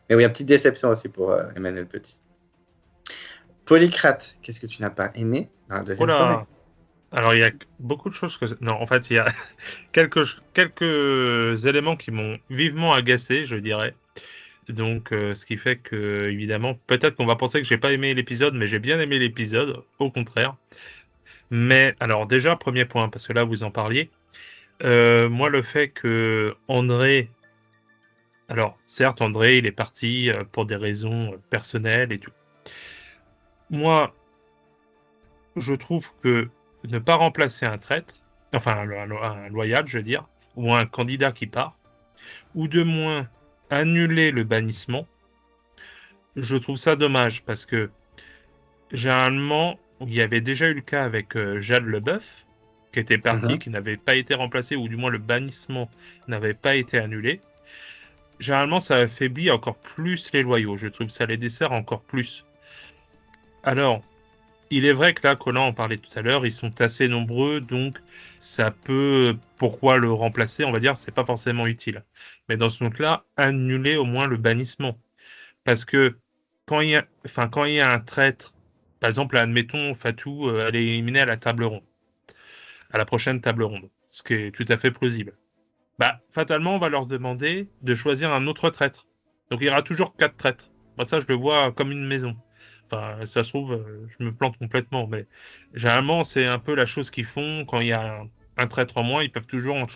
Mais oui, une petite déception aussi pour Emmanuel Petit. Polycrate, qu'est-ce que tu n'as pas aimé dans la deuxième soirée? Alors, il y a beaucoup de choses que... Non, en fait, il y a quelques éléments qui m'ont vivement agacé, je dirais. Donc, ce qui fait que, évidemment, peut-être qu'on va penser que j'ai pas aimé l'épisode, mais j'ai bien aimé l'épisode, au contraire. Mais, alors, déjà, premier point, parce que là, vous en parliez. Moi, le fait que André... Alors, certes, André, il est parti pour des raisons personnelles et tout. Moi, je trouve que ne pas remplacer un traître, enfin un loyal, je veux dire, ou un candidat qui part, ou de moins annuler le bannissement, je trouve ça dommage parce que généralement, il y avait déjà eu le cas avec Jade Leboeuf, qui était parti, Mhm. qui n'avait pas été remplacé, ou du moins le bannissement n'avait pas été annulé. Généralement, ça affaiblit encore plus les loyaux. Je trouve que ça les dessert encore plus. Alors, il est vrai que là, Colin en parlait tout à l'heure, ils sont assez nombreux, donc ça peut, pourquoi le remplacer, on va dire, c'est pas forcément utile. Mais dans ce cas-là, annuler au moins le bannissement. Parce que quand il y a un traître, par exemple, admettons, Fatou, elle est éliminée à la table ronde, à la prochaine table ronde, ce qui est tout à fait plausible. Bah, fatalement, on va leur demander de choisir un autre traître. Donc il y aura toujours 4 traîtres. Moi, ça, je le vois comme une maison. Enfin, ça se trouve, je me plante complètement, mais généralement, c'est un peu la chose qu'ils font quand il y a un traître en moins, ils peuvent toujours en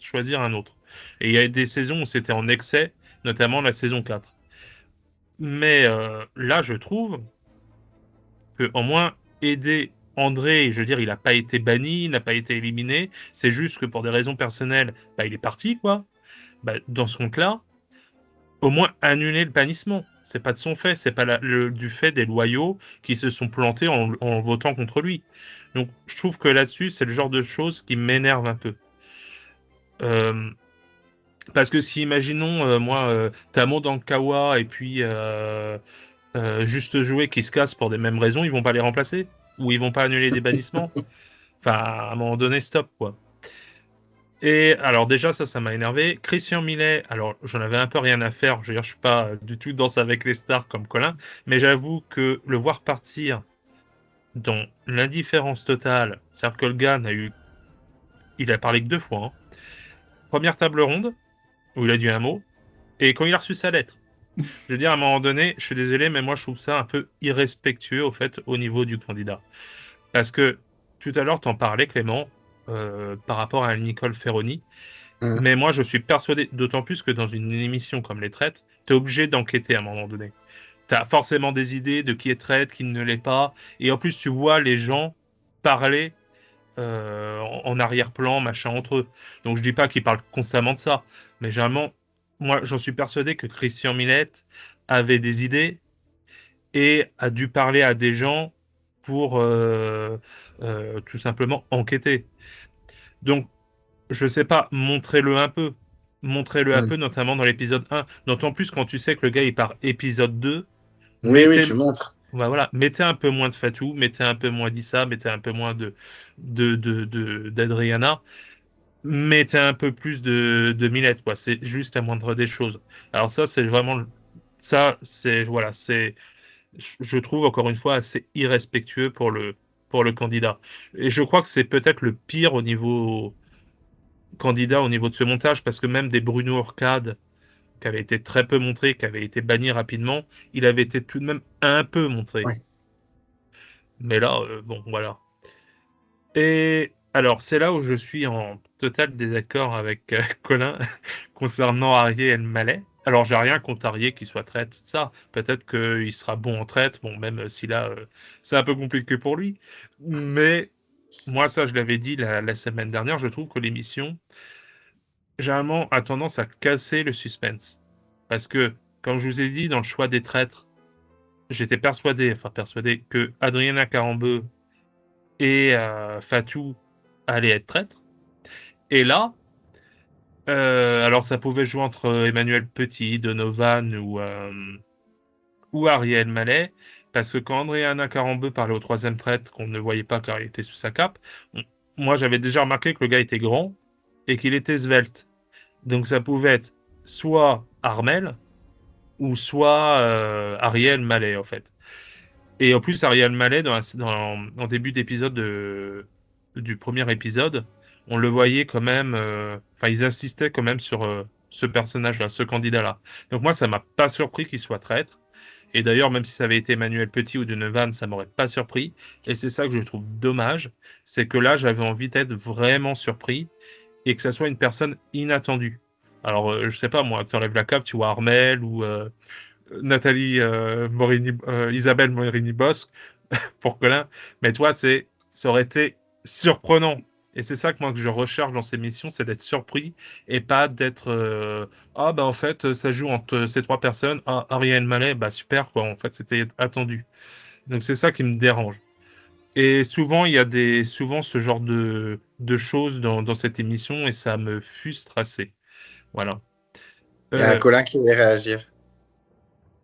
choisir un autre. Et il y a des saisons où c'était en excès, notamment la saison 4. Mais là, je trouve que au moins aider André, je veux dire, il n'a pas été banni, il n'a pas été éliminé, c'est juste que pour des raisons personnelles, bah, il est parti, quoi. Bah, dans ce compte-là, au moins annuler le bannissement. C'est pas de son fait, c'est pas du fait des loyaux qui se sont plantés en votant contre lui. Donc je trouve que là-dessus, c'est le genre de choses qui m'énerve un peu. Euh, Parce que si, imaginons, moi, Tamo dans le Kawa et puis Juste Jouer qui se cassent pour des mêmes raisons, ils vont pas les remplacer? Ou ils vont pas annuler des bannissements? Enfin, à un moment donné, stop, quoi. Et alors déjà, ça m'a énervé. Christian Millet, alors j'en avais un peu rien à faire. Je veux dire, je suis pas du tout Danse avec les stars comme Colin, mais j'avoue que le voir partir dans l'indifférence totale, c'est-à-dire que le gars il a parlé que 2 fois. Hein. Première table ronde où il a dit un mot, et quand il a reçu sa lettre. Je veux dire, à un moment donné, je suis désolé, mais moi je trouve ça un peu irrespectueux au fait au niveau du candidat, parce que tout à l'heure t'en parlais, Clément, par rapport à Nicole Ferroni. Mhm. Mais moi, je suis persuadé, d'autant plus que dans une émission comme Les Traites, tu es obligé d'enquêter à un moment donné. Tu as forcément des idées de qui est traite, qui ne l'est pas. Et en plus, tu vois les gens parler en arrière-plan, machin, entre eux. Donc, je dis pas qu'ils parlent constamment de ça. Mais généralement, moi, j'en suis persuadé que Christian Millet avait des idées et a dû parler à des gens pour tout simplement enquêter. Donc, je sais pas, montrez-le un peu. Montrez-le un Mhm. peu, notamment dans l'épisode 1. D'autant plus quand tu sais que le gars, il part épisode 2. Oui, oui, Mettez, tu montres. bah voilà, mettez un peu moins de Fatou, mettez un peu moins d'Issa, mettez un peu moins d'Adriana, mettez un peu plus de Milette, quoi. C'est juste la moindre des choses. Alors ça, c'est vraiment, ça, c'est, voilà, je trouve encore une fois assez irrespectueux pour le candidat. Et je crois que c'est peut-être le pire au niveau candidat au niveau de ce montage, parce que même des Bruno Orcade, qui avait été très peu montré, qui avait été banni rapidement, il avait été tout de même un peu montré. Ouais. Mais là, bon, voilà. Et alors, c'est là où je suis en total désaccord avec Colin concernant Arié Mallet. Alors, j'ai rien contre Arié qui soit traite, ça. Peut-être qu'il sera bon en traite, bon, même si là, c'est un peu compliqué pour lui. Mais moi, ça, je l'avais dit la semaine dernière, je trouve que l'émission, généralement, a tendance à casser le suspense. Parce que, comme je vous ai dit, dans le choix des traîtres, j'étais persuadé que Adriana Carambeu et Fatou allaient être traîtres. Et là, alors ça pouvait jouer entre Emmanuel Petit, Donovan ou Ariel Mallet, parce que quand Adriana Carambeu parlait au troisième traître, qu'on ne voyait pas car il était sous sa cape, moi j'avais déjà remarqué que le gars était grand et qu'il était svelte. Donc ça pouvait être soit Armel, ou soit Ariel Mallet, en fait. Et en plus, Ariel Mallet, en début d'épisode du premier épisode, on le voyait quand même, enfin, ils insistaient quand même sur ce personnage-là, ce candidat-là. Donc moi, ça m'a pas surpris qu'il soit traître. Et d'ailleurs, même si ça avait été Emmanuel Petit ou Donovan, ça m'aurait pas surpris. Et c'est ça que je trouve dommage, c'est que là, j'avais envie d'être vraiment surpris et que ça soit une personne inattendue. Alors, je sais pas, moi, tu enlèves la cape, tu vois Armel ou Nathalie Isabelle Morini-Bosque pour Colin, mais toi, ça aurait été surprenant. Et c'est ça que moi que je recherche dans ces missions, c'est d'être surpris et pas d'être ah bah en fait ça joue entre ces 3 personnes. Ah, Ariel Mallet, bah super quoi. En fait c'était attendu. Donc c'est ça qui me dérange. Et souvent, il y a souvent ce genre de choses dans cette émission et ça me frustre assez. Voilà. Il y a Euh, Colin qui voulait réagir.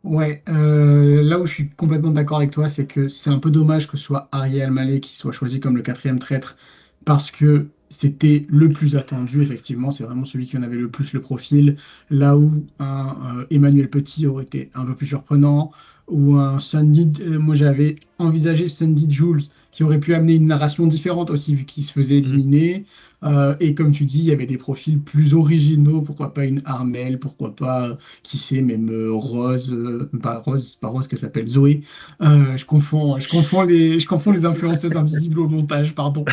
Ouais, là où je suis complètement d'accord avec toi, c'est que c'est un peu dommage que ce soit Ariel Mallet qui soit choisi comme le quatrième traître, parce que c'était le plus attendu, effectivement, c'est vraiment celui qui en avait le plus le profil, là où un Emmanuel Petit aurait été un peu plus surprenant, ou un Sandy, moi j'avais envisagé Sandy Jules, qui aurait pu amener une narration différente aussi, vu qu'il se faisait éliminer. Et comme tu dis, il y avait des profils plus originaux, pourquoi pas une Armelle, pourquoi pas qui sait, même Rose, pas Rose, que s'appelle Zoé. Je confonds les influenceuses invisibles au montage, pardon.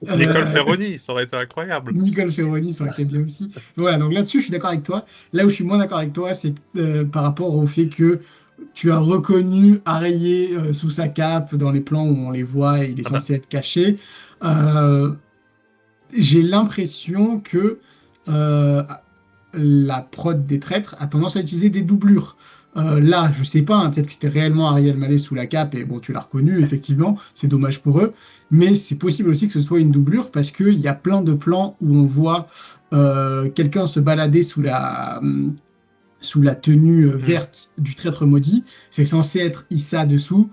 Nicole Euh, Ferroni, ça aurait été incroyable. Nicole Ferroni, ça aurait été bien aussi. Voilà, donc là-dessus, je suis d'accord avec toi. Là où je suis moins d'accord avec toi, c'est par rapport au fait que tu as reconnu Araignée sous sa cape dans les plans où on les voit et il est Ah bah, censé être caché. Euh, j'ai l'impression que euh, la prod des traîtres a tendance à utiliser des doublures. Là, je sais pas, hein, peut-être que c'était réellement Ariel Mallet sous la cape, et bon, tu l'as reconnu, effectivement, c'est dommage pour eux, mais c'est possible aussi que ce soit une doublure, parce qu'il y a plein de plans où on voit quelqu'un se balader sous la tenue verte du traître maudit, c'est censé être Issa dessous.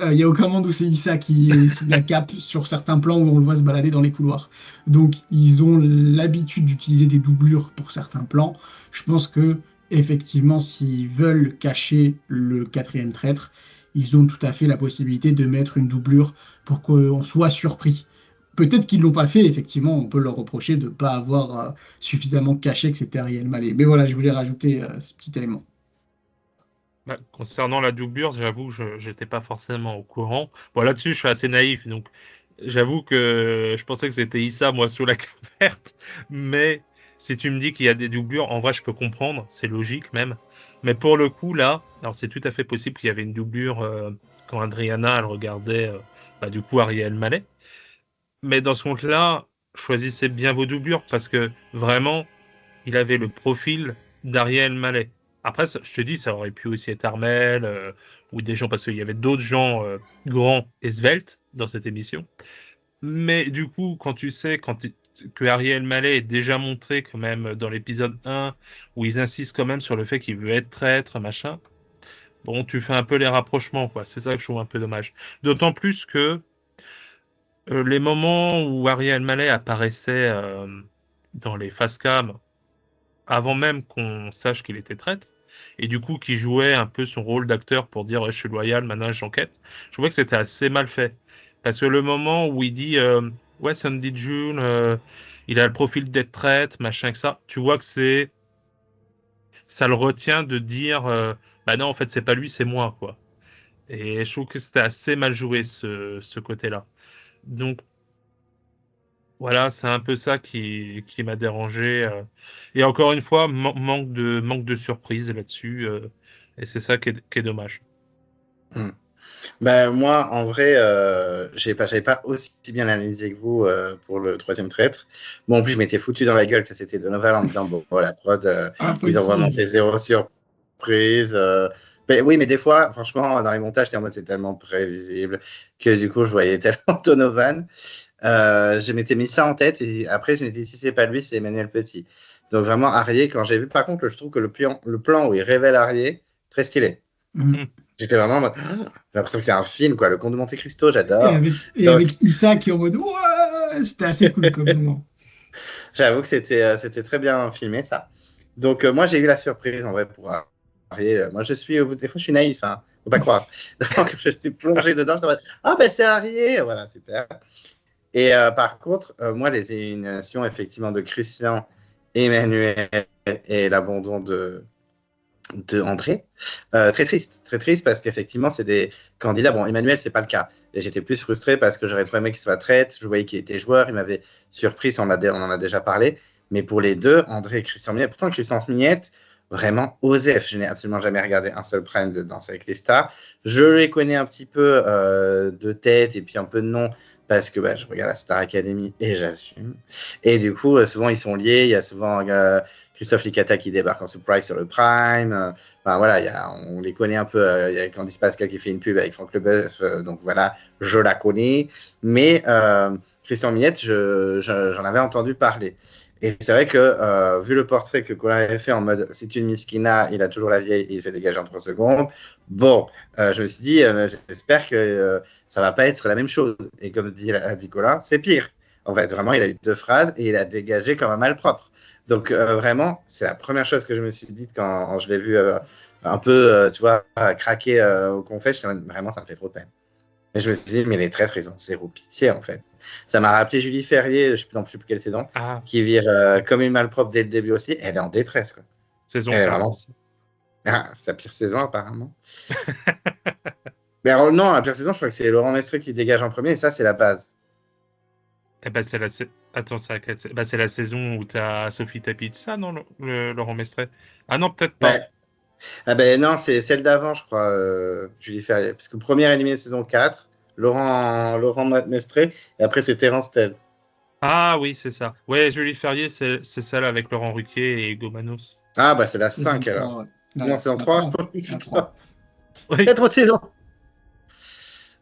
Il n'y a aucun monde où c'est Issa qui est sous la cape sur certains plans où on le voit se balader dans les couloirs. Donc, ils ont l'habitude d'utiliser des doublures pour certains plans. Je pense que, effectivement, s'ils veulent cacher le quatrième traître, ils ont tout à fait la possibilité de mettre une doublure pour qu'on soit surpris. Peut-être qu'ils ne l'ont pas fait, effectivement, on peut leur reprocher de ne pas avoir suffisamment caché que c'était Ariel Mallet. Mais voilà, je voulais rajouter ce petit élément. concernant la doublure, j'avoue, je n'étais pas forcément au courant. Bon, là-dessus, je suis assez naïf, donc j'avoue que je pensais que c'était Issa, moi, sous la caverne. Mais si tu me dis qu'il y a des doublures, en vrai, je peux comprendre, c'est logique même. Mais pour le coup, là, alors c'est tout à fait possible qu'il y avait une doublure quand Adriana, elle regardait, du coup, Ariel Mallet. Mais dans ce compte-là, choisissez bien vos doublures parce que vraiment, il avait le profil d'Ariel Mallet. Après, je te dis, ça aurait pu aussi être Armel ou des gens, parce qu'il y avait d'autres gens grands et sveltes dans cette émission. Mais du coup, quand tu sais que Ariel Mallet est déjà montré quand même dans l'épisode 1, où ils insistent quand même sur le fait qu'il veut être traître, machin, bon, tu fais un peu les rapprochements, quoi. C'est ça que je trouve un peu dommage. D'autant plus que les moments où Ariel Mallet apparaissait dans les face cam, avant même qu'on sache qu'il était traître, et du coup qui jouait un peu son rôle d'acteur pour dire ouais, je suis loyal, maintenant j'enquête, je trouvais que c'était assez mal fait. Parce que le moment où il dit ouais, Sandy June, il a le profil d'être traître, machin que ça, tu vois que ça le retient de dire bah non, en fait, c'est pas lui, c'est moi, quoi. Et je trouve que c'était assez mal joué ce côté-là. Donc voilà, c'est un peu ça qui m'a dérangé. Et encore une fois, manque de surprise là-dessus. Et c'est ça qui est dommage. Hmm. Ben, moi, en vrai, j'avais pas aussi bien analysé que vous pour le troisième traître. Bon, en plus, je m'étais foutu dans la gueule que c'était Donovan en me disant, bon, la prod, ils ont vraiment Impossible. fait zéro surprise. Ben, oui, mais des fois, franchement, dans les montages, t'es en mode, c'est tellement prévisible que du coup, je voyais tellement Donovan. Je m'étais mis ça en tête et après, je m'étais dit, si c'est pas lui, c'est Emmanuel Petit. Donc, vraiment, Arié, quand j'ai vu, par contre, je trouve que le plan où il révèle Arié, très stylé. Mm. Mm. J'étais vraiment en mode, j'ai l'impression que c'est un film, quoi. Le Comte de Monte Cristo, j'adore. Et Donc, avec Issa qui est en mode ouais, c'était assez cool comme moment. j'avoue que c'était très bien filmé, ça. Donc, moi, j'ai eu la surprise, en vrai, pour Arié. Moi, des fois, je suis naïf, hein. Faut pas croire. Donc, je suis plongé dedans. Je suis en mode, ah, ben, c'est Arié. Voilà, super. Et par contre, moi, les éliminations, effectivement, de Christian, Emmanuel et l'abandon de André. Très triste parce qu'effectivement, c'est des candidats. Bon, Emmanuel, c'est pas le cas. Et j'étais plus frustré parce que j'aurais trop aimé qu'il soit traître. Je voyais qu'il était joueur. Il m'avait surpris, on en a déjà parlé. Mais pour les deux, André et Christian Miette, pourtant, Christian Miette, vraiment Osef. Je n'ai absolument jamais regardé un seul prime de Danse avec les stars. Je les connais un petit peu de tête et puis un peu de nom parce que je regarde la Star Academy et j'assume. Et du coup, souvent, ils sont liés. Il y a souvent Christophe Licata qui débarque en surprise sur le Prime. Enfin voilà, on les connaît un peu. Il y a Candice Pascal qui fait une pub avec Franck Leboeuf, donc voilà, je la connais. Mais Christian Miette, j'en avais entendu parler. Et c'est vrai que, vu le portrait que Colin avait fait en mode c'est une miskina, il a toujours la vieille et il se fait dégager en 3 secondes. Bon, je me suis dit, j'espère que ça va pas être la même chose. Et comme dit Colin, c'est pire. En fait, vraiment, il a eu 2 phrases et il a dégagé comme un malpropre. Donc, vraiment, c'est la première chose que je me suis dit quand je l'ai vu un peu, tu vois, craquer au confesse. Vraiment, ça me fait trop de peine. Et je me suis dit, mais les traîtres, ils ont zéro pitié, en fait. Ça m'a rappelé Julie Ferrier, je ne sais plus quelle saison, qui vire comme une malpropre dès le début aussi. Elle est en détresse, quoi. Saison elle est vraiment... sa pire saison, apparemment. Mais alors, non, la pire saison, je crois que c'est Laurent Mestré qui dégage en premier, et ça, c'est la base. Eh ben, Attends, c'est la saison où tu as Sophie Tapie, tout ça, non, Laurent Mestré? Ah non, peut-être pas. Ah ben non, c'est celle d'avant, je crois, Julie Ferrier. Parce que première éliminée saison 4, Laurent Mestré, et après c'est Terence Tell. Ah oui, c'est ça. Ouais, Julie Ferrier, c'est celle avec Laurent Ruquier et Hugo Manos. Ah bah c'est la 5 alors. Ouais. Non, c'est en 3. Il y a trop de saisons.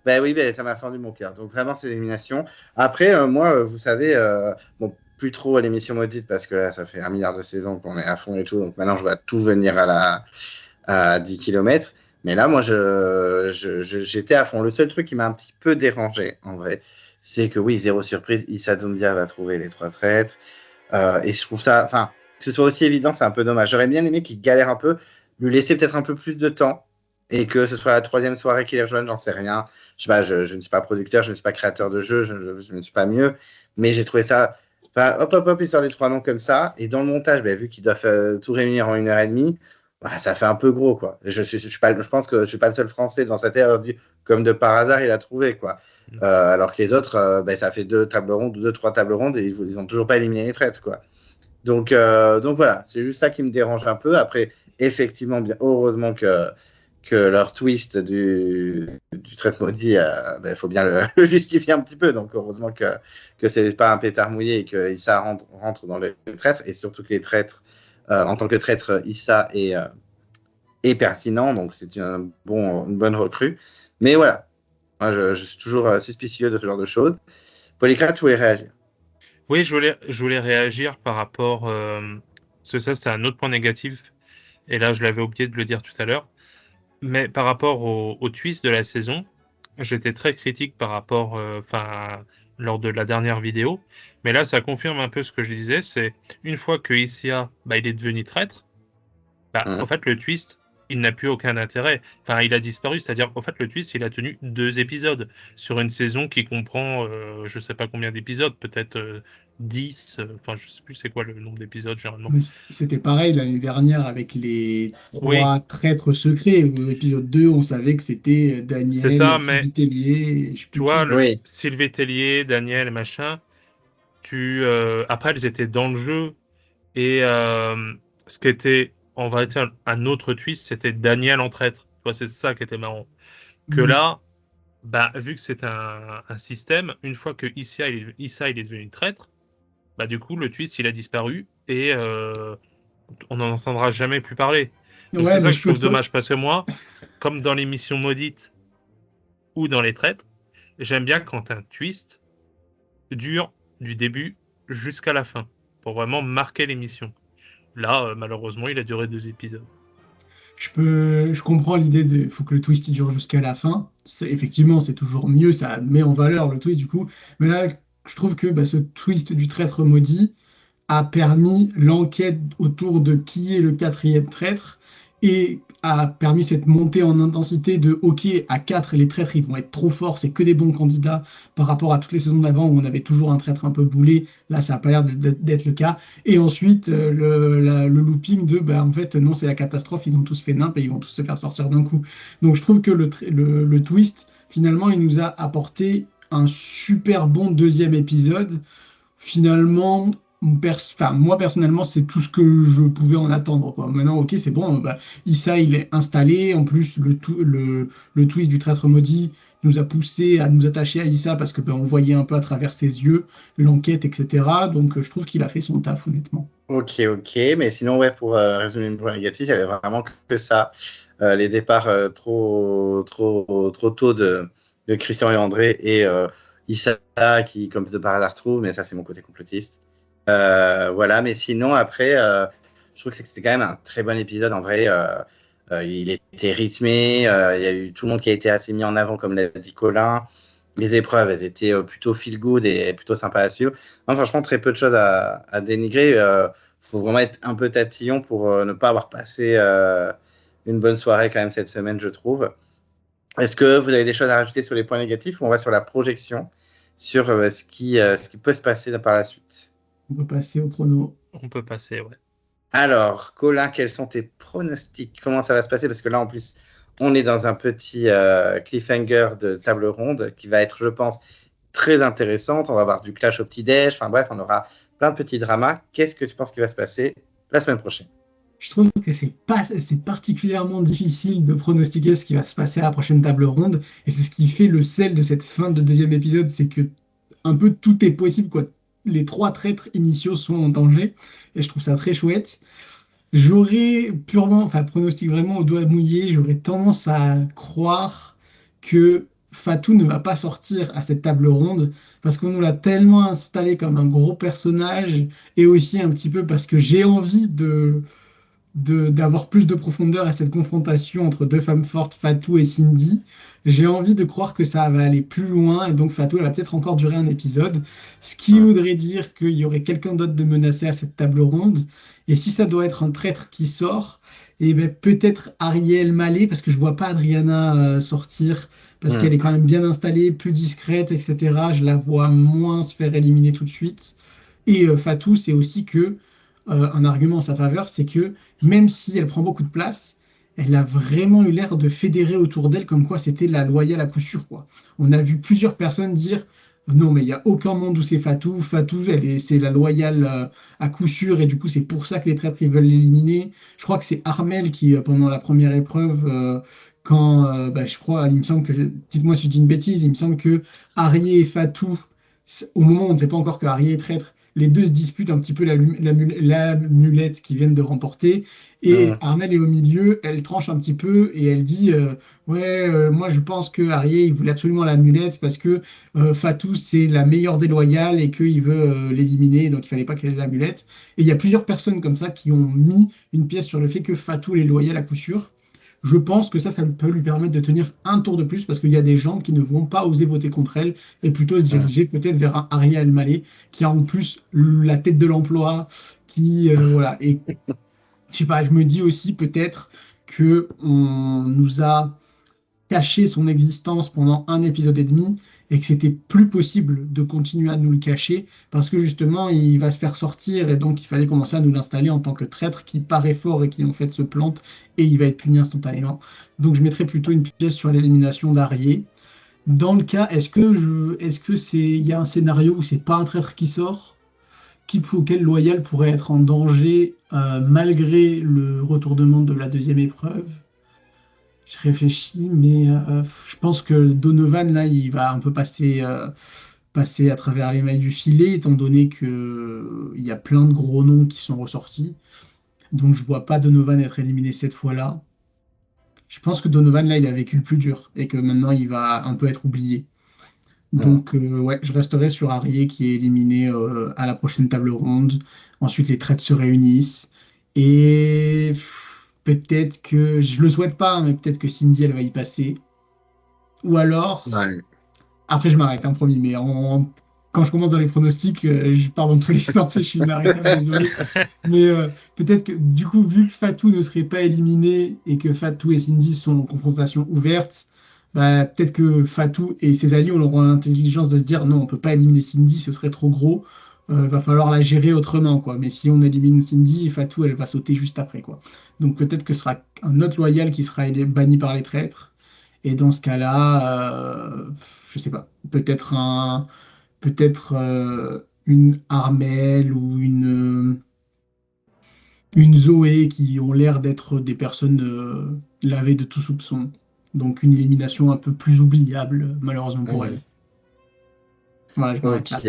Ben oui, ça m'a fendu mon cœur. Donc vraiment, c'est l'élimination. Après, moi, vous savez, bon, plus trop à l'émission maudite parce que là, ça fait 1 milliard de saisons qu'on est à fond et tout. Donc maintenant, je vois tout venir à 10 km. Mais là, moi, j'étais à fond. Le seul truc qui m'a un petit peu dérangé, en vrai, c'est que oui, zéro surprise, Issa Doumbia va trouver les 3 traîtres. Et je trouve ça, enfin, que ce soit aussi évident, c'est un peu dommage. J'aurais bien aimé qu'il galère un peu, lui laisser peut-être un peu plus de temps et que ce soit la 3e soirée qu'il les rejoigne, j'en sais rien. Je sais pas, je ne suis pas producteur, je ne suis pas créateur de jeu, je ne suis pas mieux, mais j'ai trouvé ça. Enfin, hop, il sort les 3 noms comme ça, et dans le montage, vu qu'ils doivent tout réunir en 1h30, ça fait un peu gros, quoi. Je pense que je suis pas le seul Français dans cette ère, comme de par hasard, il a trouvé, quoi. Alors que les autres, ça fait 2 tables rondes, 2-3 tables rondes, et ils ont toujours pas éliminé les traites, quoi. Donc voilà, c'est juste ça qui me dérange un peu. Après, effectivement, bien heureusement que leur twist du traître maudit, faut bien le justifier un petit peu. Donc heureusement que c'est pas un pétard mouillé et que Issa rentre dans les traîtres, et surtout que les traîtres, en tant que traître, Issa est pertinent, donc c'est une bonne recrue. Mais voilà, moi je suis toujours suspicieux de ce genre de choses. Polycrate, tu voulais réagir? Oui, je voulais réagir par rapport, parce que ça, c'est un autre point négatif, et là, je l'avais oublié de le dire tout à l'heure, mais par rapport au twist de la saison, j'étais très critique par rapport, lors de la dernière vidéo, mais là, ça confirme un peu ce que je disais, c'est une fois que Isia, il est devenu traître, en fait, le twist, il n'a plus aucun intérêt. Enfin, il a disparu, c'est-à-dire qu'en fait, le twist, il a tenu 2 épisodes sur une saison qui comprend, je sais pas combien d'épisodes, peut-être 10, enfin, je sais plus c'est quoi le nombre d'épisodes généralement. Mais c'était pareil l'année dernière avec les 3 traîtres secrets. Au épisode 2, on savait que c'était Daniel, Sylvie Tellier. Tu vois, Sylvie Tellier, Daniel, machin, après, elles étaient dans le jeu, et ce qui était, on va dire, un autre twist, c'était Daniel en traître. C'est ça qui était marrant. Que là, vu que c'est un système, une fois que Issa il est devenu traître, du coup, le twist, il a disparu et on n'en entendra jamais plus parler. Donc c'est ça que je trouve dommage, parce que moi, comme dans l'émission Maudite ou dans les traîtres, j'aime bien quand un twist dure du début jusqu'à la fin, pour vraiment marquer l'émission. Là, malheureusement, il a duré 2 épisodes. Je comprends l'idée de faut que le twist dure jusqu'à la fin. Effectivement, c'est toujours mieux, ça met en valeur le twist du coup. Mais là, je trouve que ce twist du traître maudit a permis l'enquête autour de qui est le 4e traître et a permis cette montée en intensité de OK, à 4, les traîtres ils vont être trop forts, c'est que des bons candidats par rapport à toutes les saisons d'avant où on avait toujours un traître un peu boulé. Là, ça n'a pas l'air d'être le cas. Et ensuite, le looping de en fait, non, c'est la catastrophe, ils ont tous fait nimp et ils vont tous se faire sortir d'un coup. Donc je trouve que le twist, finalement, il nous a apporté un super bon 2e épisode. Finalement, moi personnellement, c'est tout ce que je pouvais en attendre, quoi. Maintenant, OK, c'est bon, Issa, il est installé. En plus, le twist du traître maudit nous a poussé à nous attacher à Issa parce que on voyait un peu à travers ses yeux l'enquête, etc. Donc, je trouve qu'il a fait son taf, honnêtement. Ok, mais sinon, ouais, pour résumer le point négatif, il n'y avait vraiment que ça. Les départs trop tôt de Christian et André et Issa qui, comme de par hasard, trouve, mais ça, c'est mon côté complotiste. Voilà, mais sinon, après, je trouve que c'était quand même un très bon épisode. En vrai, il était rythmé, il y a eu tout le monde qui a été assez mis en avant, comme l'a dit Colin. Les épreuves, elles étaient plutôt feel good et plutôt sympas à suivre. Non, franchement, très peu de choses à dénigrer. Faut vraiment être un peu tatillon pour ne pas avoir passé une bonne soirée quand même cette semaine, je trouve. Est-ce que vous avez des choses à rajouter sur les points négatifs ou on va sur la projection, sur ce qui peut se passer par la suite? On peut passer au prono. On peut passer, ouais. Alors, Colin, quels sont tes pronostics? Comment ça va se passer? Parce que là, en plus, on est dans un petit cliffhanger de table ronde qui va être, je pense, très intéressante. On va avoir du clash au petit-déj. Enfin bref, on aura plein de petits dramas. Qu'est-ce que tu penses qui va se passer la semaine prochaine? Je trouve que c'est particulièrement difficile de pronostiquer ce qui va se passer à la prochaine table ronde. Et c'est ce qui fait le sel de cette fin de deuxième épisode, c'est que un peu tout est possible, quoi. Les trois traîtres initiaux sont en danger. Et je trouve ça très chouette. J'aurais purement, enfin, pronostic vraiment au doigt mouillé, j'aurais tendance à croire que Fatou ne va pas sortir à cette table ronde parce qu'on nous l'a tellement installé comme un gros personnage et aussi un petit peu parce que j'ai envie d'avoir plus de profondeur à cette confrontation entre deux femmes fortes, Fatou et Cindy. J'ai envie de croire que ça va aller plus loin et donc Fatou elle va peut-être encore durer un épisode, ce qui voudrait dire qu'il y aurait quelqu'un d'autre de menacé à cette table ronde. Et si ça doit être un traître qui sort, et ben peut-être Ariel Mallet, parce que je vois pas Adriana sortir, parce qu'elle est quand même bien installée, plus discrète, etc. Je la vois moins se faire éliminer tout de suite. Et Fatou, c'est aussi que un argument en sa faveur, c'est que même si elle prend beaucoup de place, elle a vraiment eu l'air de fédérer autour d'elle comme quoi c'était la loyale à coup sûr, quoi. On a vu plusieurs personnes dire non, mais il n'y a aucun monde où c'est Fatou. Fatou, c'est la loyale à coup sûr, et du coup, c'est pour ça que les traîtres ils veulent l'éliminer. Je crois que c'est Armel qui, pendant la première épreuve, je crois, il me semble que, dites-moi si je dis une bêtise, il me semble que Arié et Fatou, au moment où on ne sait pas encore que Arié est traître, les deux se disputent un petit peu la mulette qu'ils viennent de remporter. Et Armel est au milieu, elle tranche un petit peu et elle dit ouais, moi je pense que Arié il voulait absolument la mulette parce que Fatou c'est la meilleure des loyales et qu'il veut l'éliminer, donc il fallait pas qu'elle ait la mulette. Et il y a plusieurs personnes comme ça qui ont mis une pièce sur le fait que Fatou est loyal à coup sûr. Je pense que ça peut lui permettre de tenir un tour de plus parce qu'il y a des gens qui ne vont pas oser voter contre elle et plutôt se diriger peut-être vers un Ariel Mallet qui a en plus la tête de l'emploi, qui voilà. Et je sais pas, je me dis aussi peut-être que on nous a caché son existence pendant un épisode et demi et que c'était plus possible de continuer à nous le cacher parce que justement il va se faire sortir et donc il fallait commencer à nous l'installer en tant que traître qui paraît fort et qui en fait se plante et il va être puni instantanément. Donc je mettrais plutôt une pièce sur l'élimination d'Arié. Dans le cas, il y a un scénario où c'est pas un traître qui sort, quel loyal pourrait être en danger malgré le retournement de la deuxième épreuve? Je réfléchis, mais je pense que Donovan, là, il va un peu passer à travers les mailles du filet, étant donné qu'il y a plein de gros noms qui sont ressortis. Donc, je vois pas Donovan être éliminé cette fois-là. Je pense que Donovan, là, il a vécu le plus dur et que maintenant, il va un peu être oublié. Donc, ouais, je resterai sur Arié qui est éliminé à la prochaine table ronde. Ensuite, les traites se réunissent. Et peut-être que, je le souhaite pas, mais peut-être que Cindy, elle va y passer. Ou alors, après, je m'arrête, un promis, mais quand je commence dans les pronostics, je pars dans tous les sens et je suis inarrêtable, désolé. Mais peut-être que, du coup, vu que Fatou ne serait pas éliminé et que Fatou et Cindy sont en confrontation ouverte, bah, peut-être que Fatou et ses alliés auront l'intelligence de se dire non, on peut pas éliminer Cindy, ce serait trop gros. Va falloir la gérer autrement, quoi. Mais si on élimine Cindy, Fatou, elle va sauter juste après, quoi. Donc peut-être que ce sera un autre loyal qui sera banni par les traîtres. Et dans ce cas-là, je sais pas, peut-être une Armelle ou une Zoé qui ont l'air d'être des personnes lavées de tout soupçon. Donc une élimination un peu plus oubliable, malheureusement pour elle. Voilà, je m'arrête là. Ok.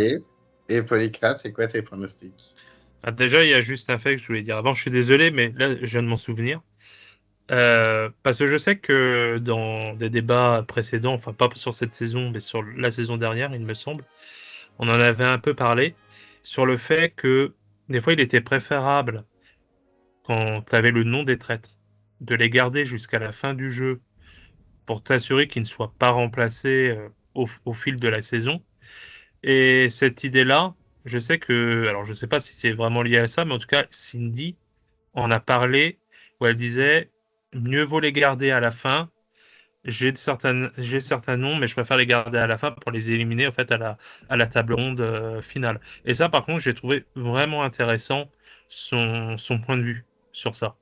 Et Polycrate, c'est quoi tes pronostics? Ah, déjà, il y a juste un fait que je voulais dire avant. Je suis désolé, mais là, je viens de m'en souvenir. Parce que je sais que dans des débats précédents, enfin pas sur cette saison, mais sur la saison dernière, il me semble, on en avait un peu parlé sur le fait que des fois, il était préférable, quand tu avais le nom des traîtres, de les garder jusqu'à la fin du jeu pour t'assurer qu'ils ne soient pas remplacés au fil de la saison. Et cette idée-là, je sais que, alors je sais pas si c'est vraiment lié à ça, mais en tout cas, Cindy en a parlé où elle disait mieux vaut les garder à la fin. J'ai certains noms, mais je préfère les garder à la fin pour les éliminer en fait à la table ronde finale. Et ça, par contre, j'ai trouvé vraiment intéressant son point de vue sur ça.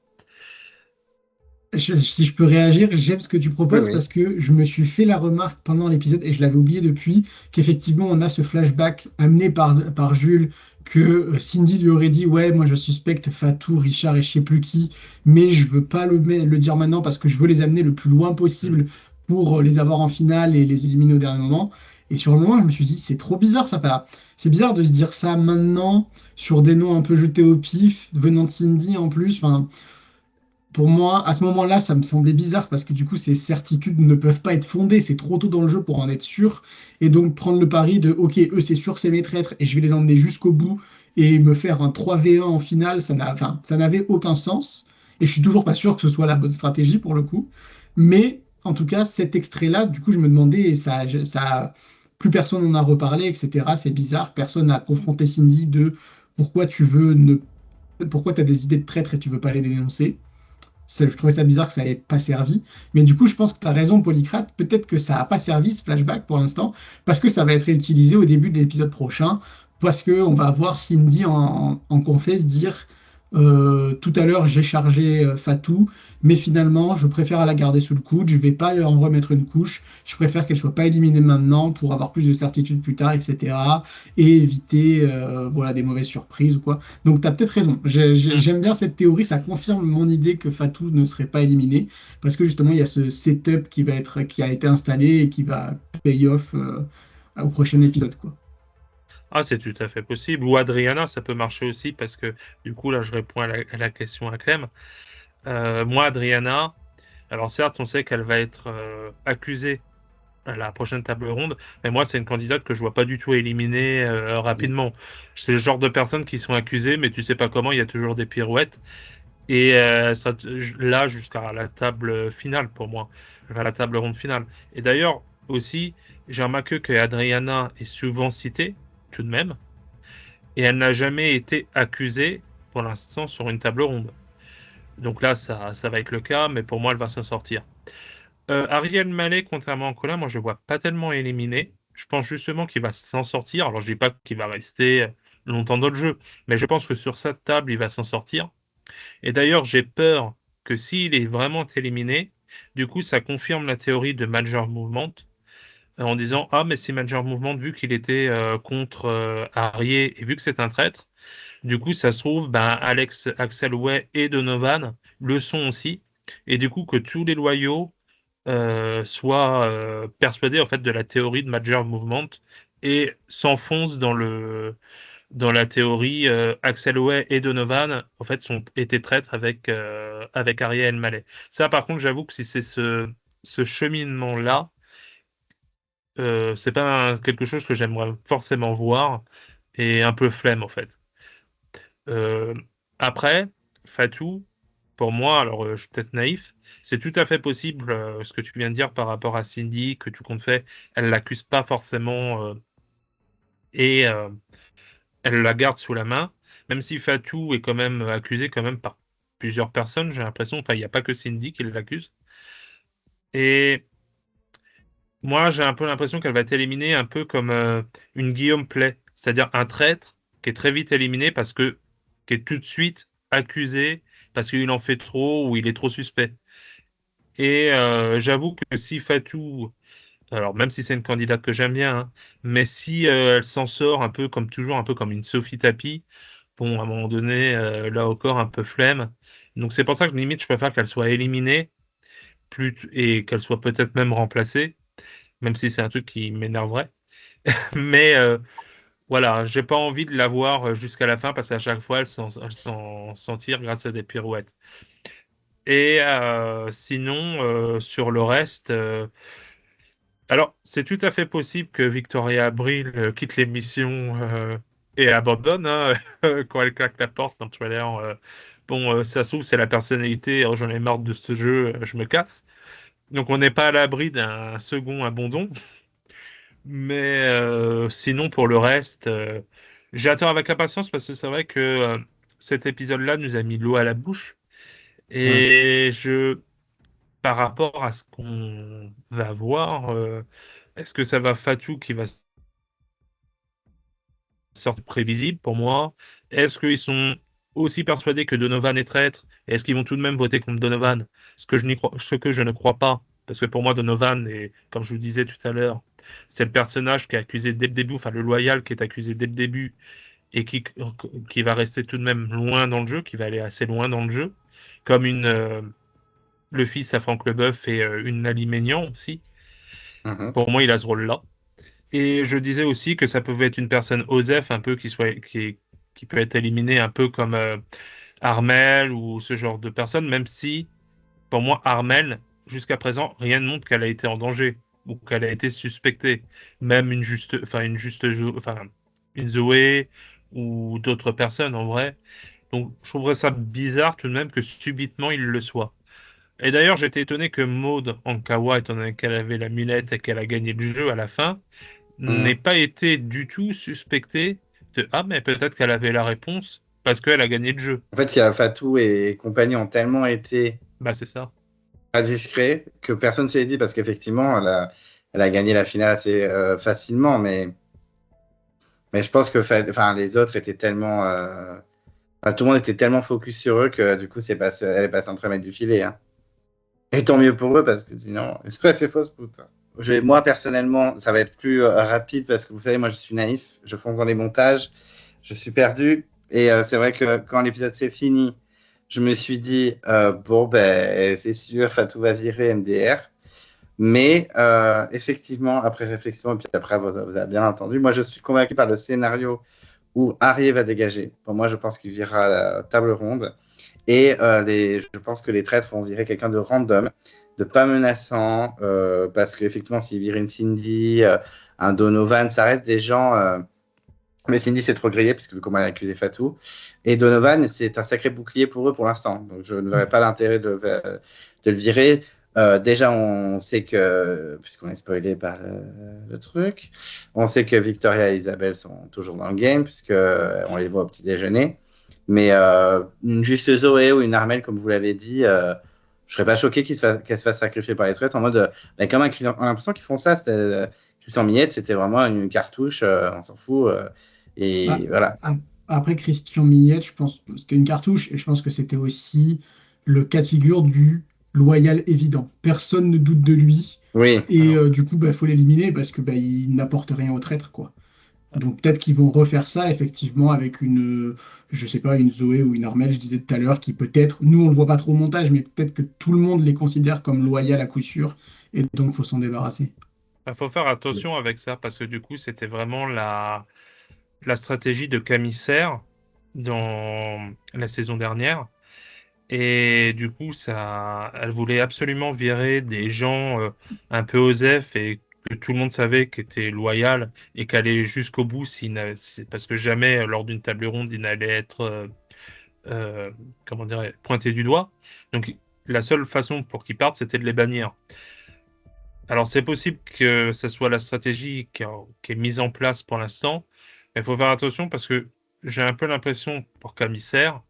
Si je peux réagir, j'aime ce que tu Oui, proposes oui. parce que je me suis fait la remarque pendant l'épisode et je l'avais oublié depuis qu'effectivement on a ce flashback amené par Jules que Cindy lui aurait dit ouais moi je suspecte Fatou, Richard et je sais plus qui mais je veux pas le dire maintenant parce que je veux les amener le plus loin Mm. possible pour les avoir en finale et les éliminer au dernier moment. Et sur le moment je me suis dit c'est trop bizarre ça. Enfin, c'est bizarre de se dire ça maintenant sur des noms un peu jetés au pif venant de Cindy en plus. Enfin, pour moi, à ce moment-là, ça me semblait bizarre parce que du coup, ces certitudes ne peuvent pas être fondées. C'est trop tôt dans le jeu pour en être sûr. Et donc, prendre le pari de, OK, eux, c'est sûr, c'est mes traîtres et je vais les emmener jusqu'au bout et me faire un 3v1 en finale, enfin, ça n'avait aucun sens. Et je suis toujours pas sûr que ce soit la bonne stratégie pour le coup. Mais en tout cas, cet extrait-là, du coup, je me demandais, et plus personne n'en a reparlé, etc. C'est bizarre. Personne n'a confronté Cindy de pourquoi tu veux ne, pourquoi tu as des idées de traître et tu veux pas les dénoncer. Je trouvais ça bizarre que ça n'ait pas servi. Mais du coup, je pense que tu as raison, Polycrate. Peut-être que ça n'a pas servi ce flashback pour l'instant, parce que ça va être réutilisé au début de l'épisode prochain, parce qu'on va voir Cindy en confesse dire tout à l'heure, j'ai chargé Fatou, mais finalement, je préfère la garder sous le coude. Je vais pas lui en remettre une couche. Je préfère qu'elle soit pas éliminée maintenant pour avoir plus de certitude plus tard, etc. Et éviter voilà, des mauvaises surprises ou quoi. Donc, tu as peut-être raison. Mm. J'aime bien cette théorie. Ça confirme mon idée que Fatou ne serait pas éliminé. Parce que justement, il y a ce setup qui a été installé et qui va pay off au prochain épisode, quoi. Ah, c'est tout à fait possible. Ou Adriana, ça peut marcher aussi parce que du coup, là, je réponds à la question à Clem. Moi, Adriana, alors certes, on sait qu'elle va être accusée à la prochaine table ronde, mais moi, c'est une candidate que je vois pas du tout éliminée rapidement. C'est le genre de personnes qui sont accusées, mais tu sais pas comment, il y a toujours des pirouettes. Et ça, là, jusqu'à la table finale pour moi, à la table ronde finale. Et d'ailleurs, aussi, j'ai remarqué que Adriana est souvent citée, tout de même, et elle n'a jamais été accusée, pour l'instant, sur une table ronde. Donc là, ça va être le cas, mais pour moi, elle va s'en sortir. Ariel Mallet, contrairement à Colin, moi, je ne vois pas tellement éliminé. Je pense justement qu'il va s'en sortir. Alors, je dis pas qu'il va rester longtemps dans le jeu, mais je pense que sur sa table, il va s'en sortir. Et d'ailleurs, j'ai peur que s'il est vraiment éliminé, du coup, ça confirme la théorie de Major Movement en disant ah, mais si Major Movement, vu qu'il était contre Arié et vu que c'est un traître, du coup, ça se trouve, ben, Axel Way et Donovan le sont aussi. Et du coup, que tous les loyaux soient persuadés en fait de la théorie de Major Movement et s'enfoncent dans la théorie Axel Way et Donovan en fait étaient traîtres avec Ariel Mallet. Ça, par contre, j'avoue que si c'est ce cheminement-là, c'est pas quelque chose que j'aimerais forcément voir et un peu flemme en fait. Euh, Après, Fatou, pour moi, alors je suis peut-être naïf, c'est tout à fait possible ce que tu viens de dire par rapport à Cindy, que tout compte fait, elle l'accuse pas forcément et elle la garde sous la main, même si Fatou est quand même accusé quand même par plusieurs personnes, j'ai l'impression, enfin il n'y a pas que Cindy qui l'accuse. Et moi j'ai un peu l'impression qu'elle va être éliminée un peu comme une Guillaume Play, c'est-à-dire un traître qui est très vite éliminé parce que qui est tout de suite accusé parce qu'il en fait trop ou il est trop suspect. Et j'avoue que si Fatou, alors même si c'est une candidate que j'aime bien, hein, mais si elle s'en sort un peu comme toujours, un peu comme une Sophie Tapie, bon, à un moment donné, là encore, un peu flemme. Donc c'est pour ça que limite, je préfère qu'elle soit éliminée et qu'elle soit peut-être même remplacée, même si c'est un truc qui m'énerverait. Mais Voilà, j'ai pas envie de la voir jusqu'à la fin parce qu'à chaque fois, elle s'en tire grâce à des pirouettes. Et sinon, sur le reste, alors c'est tout à fait possible que Victoria Abril quitte l'émission et abandonne hein, quand elle claque la porte dans le trailer. Bon, ça se trouve, c'est la personnalité, oh, j'en ai marre de ce jeu, je me casse. Donc on n'est pas à l'abri d'un second abandon. Mais sinon, pour le reste, j'attends avec impatience parce que c'est vrai que cet épisode-là nous a mis l'eau à la bouche. Mm. Et par rapport à ce qu'on va voir, est-ce que ça va Fatou qui va sortir prévisible pour moi? Est-ce qu'ils sont aussi persuadés que Donovan est traître? Et est-ce qu'ils vont tout de même voter contre Donovan? Ce que je ne crois pas. Parce que pour moi, Donovan, et comme je vous disais tout à l'heure, c'est le personnage qui est accusé dès le début, enfin le loyal qui est accusé dès le début et qui va rester tout de même loin dans le jeu, qui va aller assez loin dans le jeu, comme le fils à Franck Leboeuf et une Nali Ménian aussi. Mhm. Pour moi, il a ce rôle-là. Et je disais aussi que ça pouvait être une personne OSEF un peu qui peut être éliminée un peu comme Armel ou ce genre de personne, même si pour moi Armel, jusqu'à présent, rien ne montre qu'elle a été en danger ou qu'elle a été suspectée. Même enfin une Zoé ou d'autres personnes en vrai. Donc je trouverais ça bizarre tout de même que subitement il le soit. Et d'ailleurs, j'étais étonné que Maud Ankawa, étant donné qu'elle avait la mulette et qu'elle a gagné le jeu à la fin, n'ait Mhm. pas été du tout suspectée de ah mais peut-être qu'elle avait la réponse parce qu'elle a gagné le jeu. En fait, il y a Fatou et compagnie ont tellement été Bah c'est ça. pas discrets que personne ne s'est dit parce qu'effectivement, elle a gagné la finale assez facilement, mais je pense que enfin, les autres étaient tellement. Enfin, tout le monde était tellement focus sur eux que du coup, elle est passée entre les mailles du filet. Hein. Et tant mieux pour eux parce que sinon, ils auraient fait fausse route. Hein. Moi, personnellement, ça va être plus rapide parce que vous savez, moi, je suis naïf, je fonce dans les montages, je suis perdu. Et c'est vrai que quand l'épisode s'est fini, je me suis dit, bon, ben, c'est sûr, Fatou va virer MDR. Mais effectivement, après réflexion, et puis après, vous avez bien entendu, moi, je suis convaincu par le scénario où Harry va dégager. Pour moi, je pense qu'il virera la table ronde. Et je pense que les traîtres vont virer quelqu'un de random, de pas menaçant, parce qu'effectivement, s'ils virent une Cindy, un Donovan, ça reste des gens. Mais Cindy, c'est trop grillé, puisque comment elle a accusé Fatou. Et Donovan, c'est un sacré bouclier pour eux pour l'instant. Donc, je ne verrai pas l'intérêt de le virer. Déjà, on sait que, puisqu'on est spoilé par le truc, on sait que Victoria et Isabelle sont toujours dans le game, puisqu'on les voit au petit déjeuner. Mais une juste Zoé ou une Armelle, comme vous l'avez dit, je serais pas choqué qu'elle se fasse sacrifier par les traites en mode. Comme on a l'impression qu'ils font ça. Christian Millette, c'était vraiment une cartouche, on s'en fout. Bah, Et voilà. après Christian Millette, je pense que c'était une cartouche et je pense que c'était aussi le cas de figure du loyal évident. Personne ne doute de lui Oui. et Alors, du coup, bah, faut l'éliminer parce que bah, il n'apporte rien au traître, quoi. Donc peut-être qu'ils vont refaire ça effectivement avec je sais pas, une Zoé ou une Armelle, je disais tout à l'heure, qui peut-être, nous on le voit pas trop au montage, mais peut-être que tout le monde les considère comme loyal à coup sûr et donc faut s'en débarrasser. il faut faire attention avec ça parce que du coup, c'était vraiment la stratégie de Camissaire dans la saison dernière. Et du coup, elle voulait absolument virer des gens un peu osef et que tout le monde savait qu'étaient loyal et qu'aller jusqu'au bout parce que jamais lors d'une table ronde il n'allait être comment dirais pointé du doigt. Donc la seule façon pour qu'ils partent, c'était de les bannir. Alors c'est possible que ça soit la stratégie qui est mise en place pour l'instant, mais il faut faire attention parce que j'ai un peu l'impression pour Camissaire.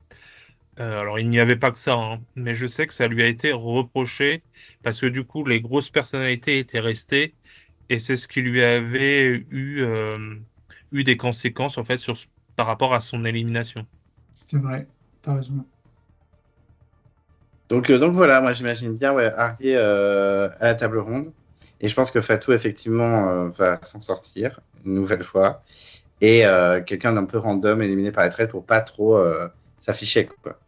Alors, il n'y avait pas que ça, hein, mais je sais que ça lui a été reproché parce que du coup, les grosses personnalités étaient restées et c'est ce qui lui avait eu des conséquences en fait par rapport à son élimination. C'est vrai, t'as raison. Donc voilà, moi j'imagine bien ouais, Harry à la table ronde. Et je pense que Fatou, effectivement, va s'en sortir une nouvelle fois. Et quelqu'un d'un peu random éliminé par les traites pour pas trop s'afficher. Quoi.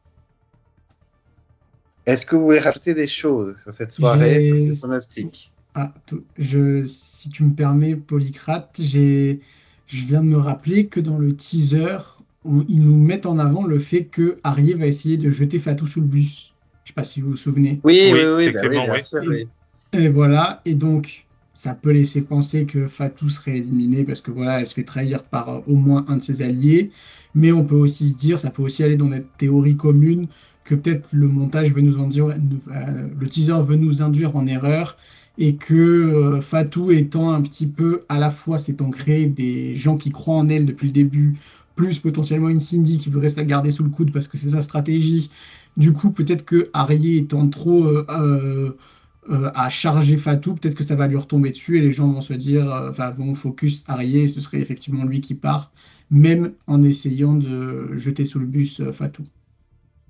Est-ce que vous voulez rajouter des choses sur cette soirée, sur J'ai ces pronostics? si tu me permets, Polycrate, Je viens de me rappeler que dans le teaser, ils nous mettent en avant le fait que Arya va essayer de jeter Fatou sous le bus. Je sais pas si vous vous souvenez. Oui, Oui, bah oui, effectivement, bien oui. sûr, oui. Et voilà, et donc ça peut laisser penser que Fatou serait éliminée parce que voilà, elle se fait trahir par au moins un de ses alliés. Mais on peut aussi se dire, ça peut aussi aller dans notre théorie commune, que peut-être le montage veut nous induire, le teaser veut nous induire en erreur et que Fatou étant un petit peu à la fois s'étant créé des gens qui croient en elle depuis le début, plus potentiellement une Cindy qui veut rester la garder sous le coude parce que c'est sa stratégie. Du coup, peut-être que Arya étant trop à charger Fatou, peut-être que ça va lui retomber dessus et les gens vont se dire, enfin, vont focus Arya et ce serait effectivement lui qui part, même en essayant de jeter sous le bus Fatou.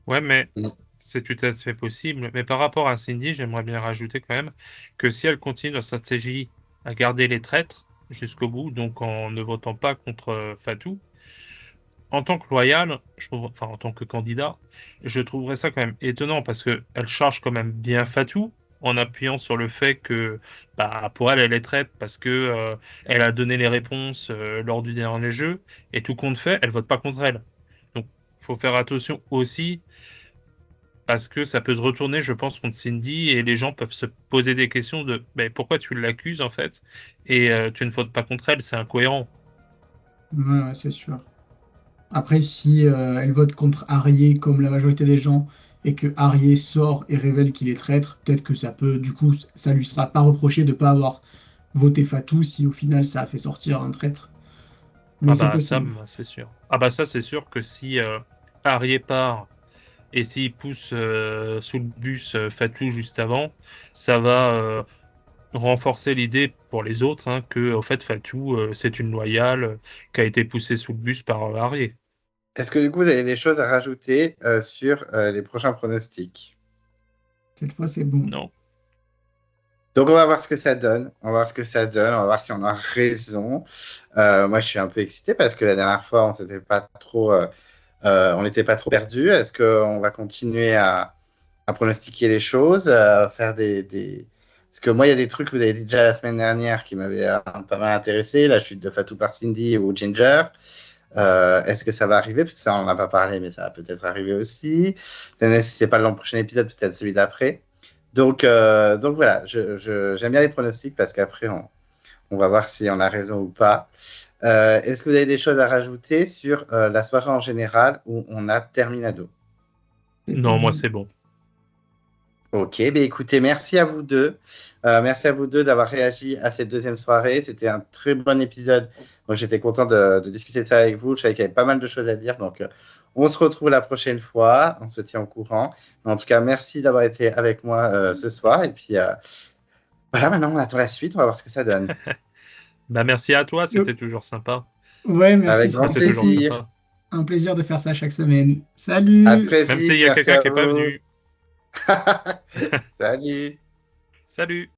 Ouais, mais Mm. c'est tout à fait possible. Mais par rapport à Cindy, j'aimerais bien rajouter quand même que si elle continue dans sa stratégie à garder les traîtres jusqu'au bout, donc en ne votant pas contre Fatou, en tant que loyal, enfin en tant que candidat, je trouverais ça quand même étonnant parce que elle charge quand même bien Fatou en appuyant sur le fait que bah, pour elle, elle est traître parce que elle a donné les réponses lors du dernier jeu et tout compte fait, elle vote pas contre elle. Donc, faut faire attention aussi parce que ça peut se retourner, je pense, contre Cindy et les gens peuvent se poser des questions de mais pourquoi tu l'accuses en fait et tu ne votes pas contre elle, c'est incohérent. Ouais, ouais, c'est sûr. Après, si elle vote contre Arya comme la majorité des gens et que Arya sort et révèle qu'il est traître, peut-être que ça peut, du coup, ça lui sera pas reproché de pas avoir voté Fatou si au final ça a fait sortir un traître. Mais Ah c'est bah ça, possible. c'est sûr. Ah bah ça, c'est sûr que si Harry part et s'il pousse sous le bus Fatou juste avant, ça va renforcer l'idée pour les autres hein, que au fait Fatou c'est une loyale qui a été poussée sous le bus par Harry. Est-ce que du coup, vous avez des choses à rajouter sur les prochains pronostics? Cette fois, c'est bon. Non. Donc, on va voir ce que ça donne. On va voir ce que ça donne. On va voir si on a raison. Moi, je suis un peu excité parce que la dernière fois, on n'était pas trop perdu. Est-ce qu'on va continuer à pronostiquer les choses, à faire Parce que moi, il y a des trucs que vous avez dit déjà la semaine dernière qui m'avaient pas mal intéressé. La chute de Fatou par Cindy ou Ginger. Est-ce que ça va arriver? Parce que ça, on n'en a pas parlé, mais ça va peut-être arriver aussi. Si c'est pas le prochain épisode, peut-être celui d'après. Donc voilà, j'aime bien les pronostics parce qu'après, on va voir si on a raison ou pas. Est-ce que vous avez des choses à rajouter sur la soirée en général où on a Terminado? Non, moi c'est bon. Ok, ben écoutez, merci à vous deux. Merci à vous deux d'avoir réagi à cette deuxième soirée. C'était un très bon épisode. Donc j'étais content de discuter de ça avec vous. Je savais qu'il y avait pas mal de choses à dire. Donc on se retrouve la prochaine fois. On se tient au courant. En tout cas, merci d'avoir été avec moi ce soir. Et puis voilà, maintenant on attend la suite. On va voir ce que ça donne. Bah merci à toi, Yep. c'était toujours sympa. Ouais, merci. Avec Moi grand c'est toujours plaisir. sympa. Un plaisir de faire ça chaque semaine. À Salut! très Même s'il vite. y a Merci quelqu'un à qui est pas vous. venu. Salut. Salut.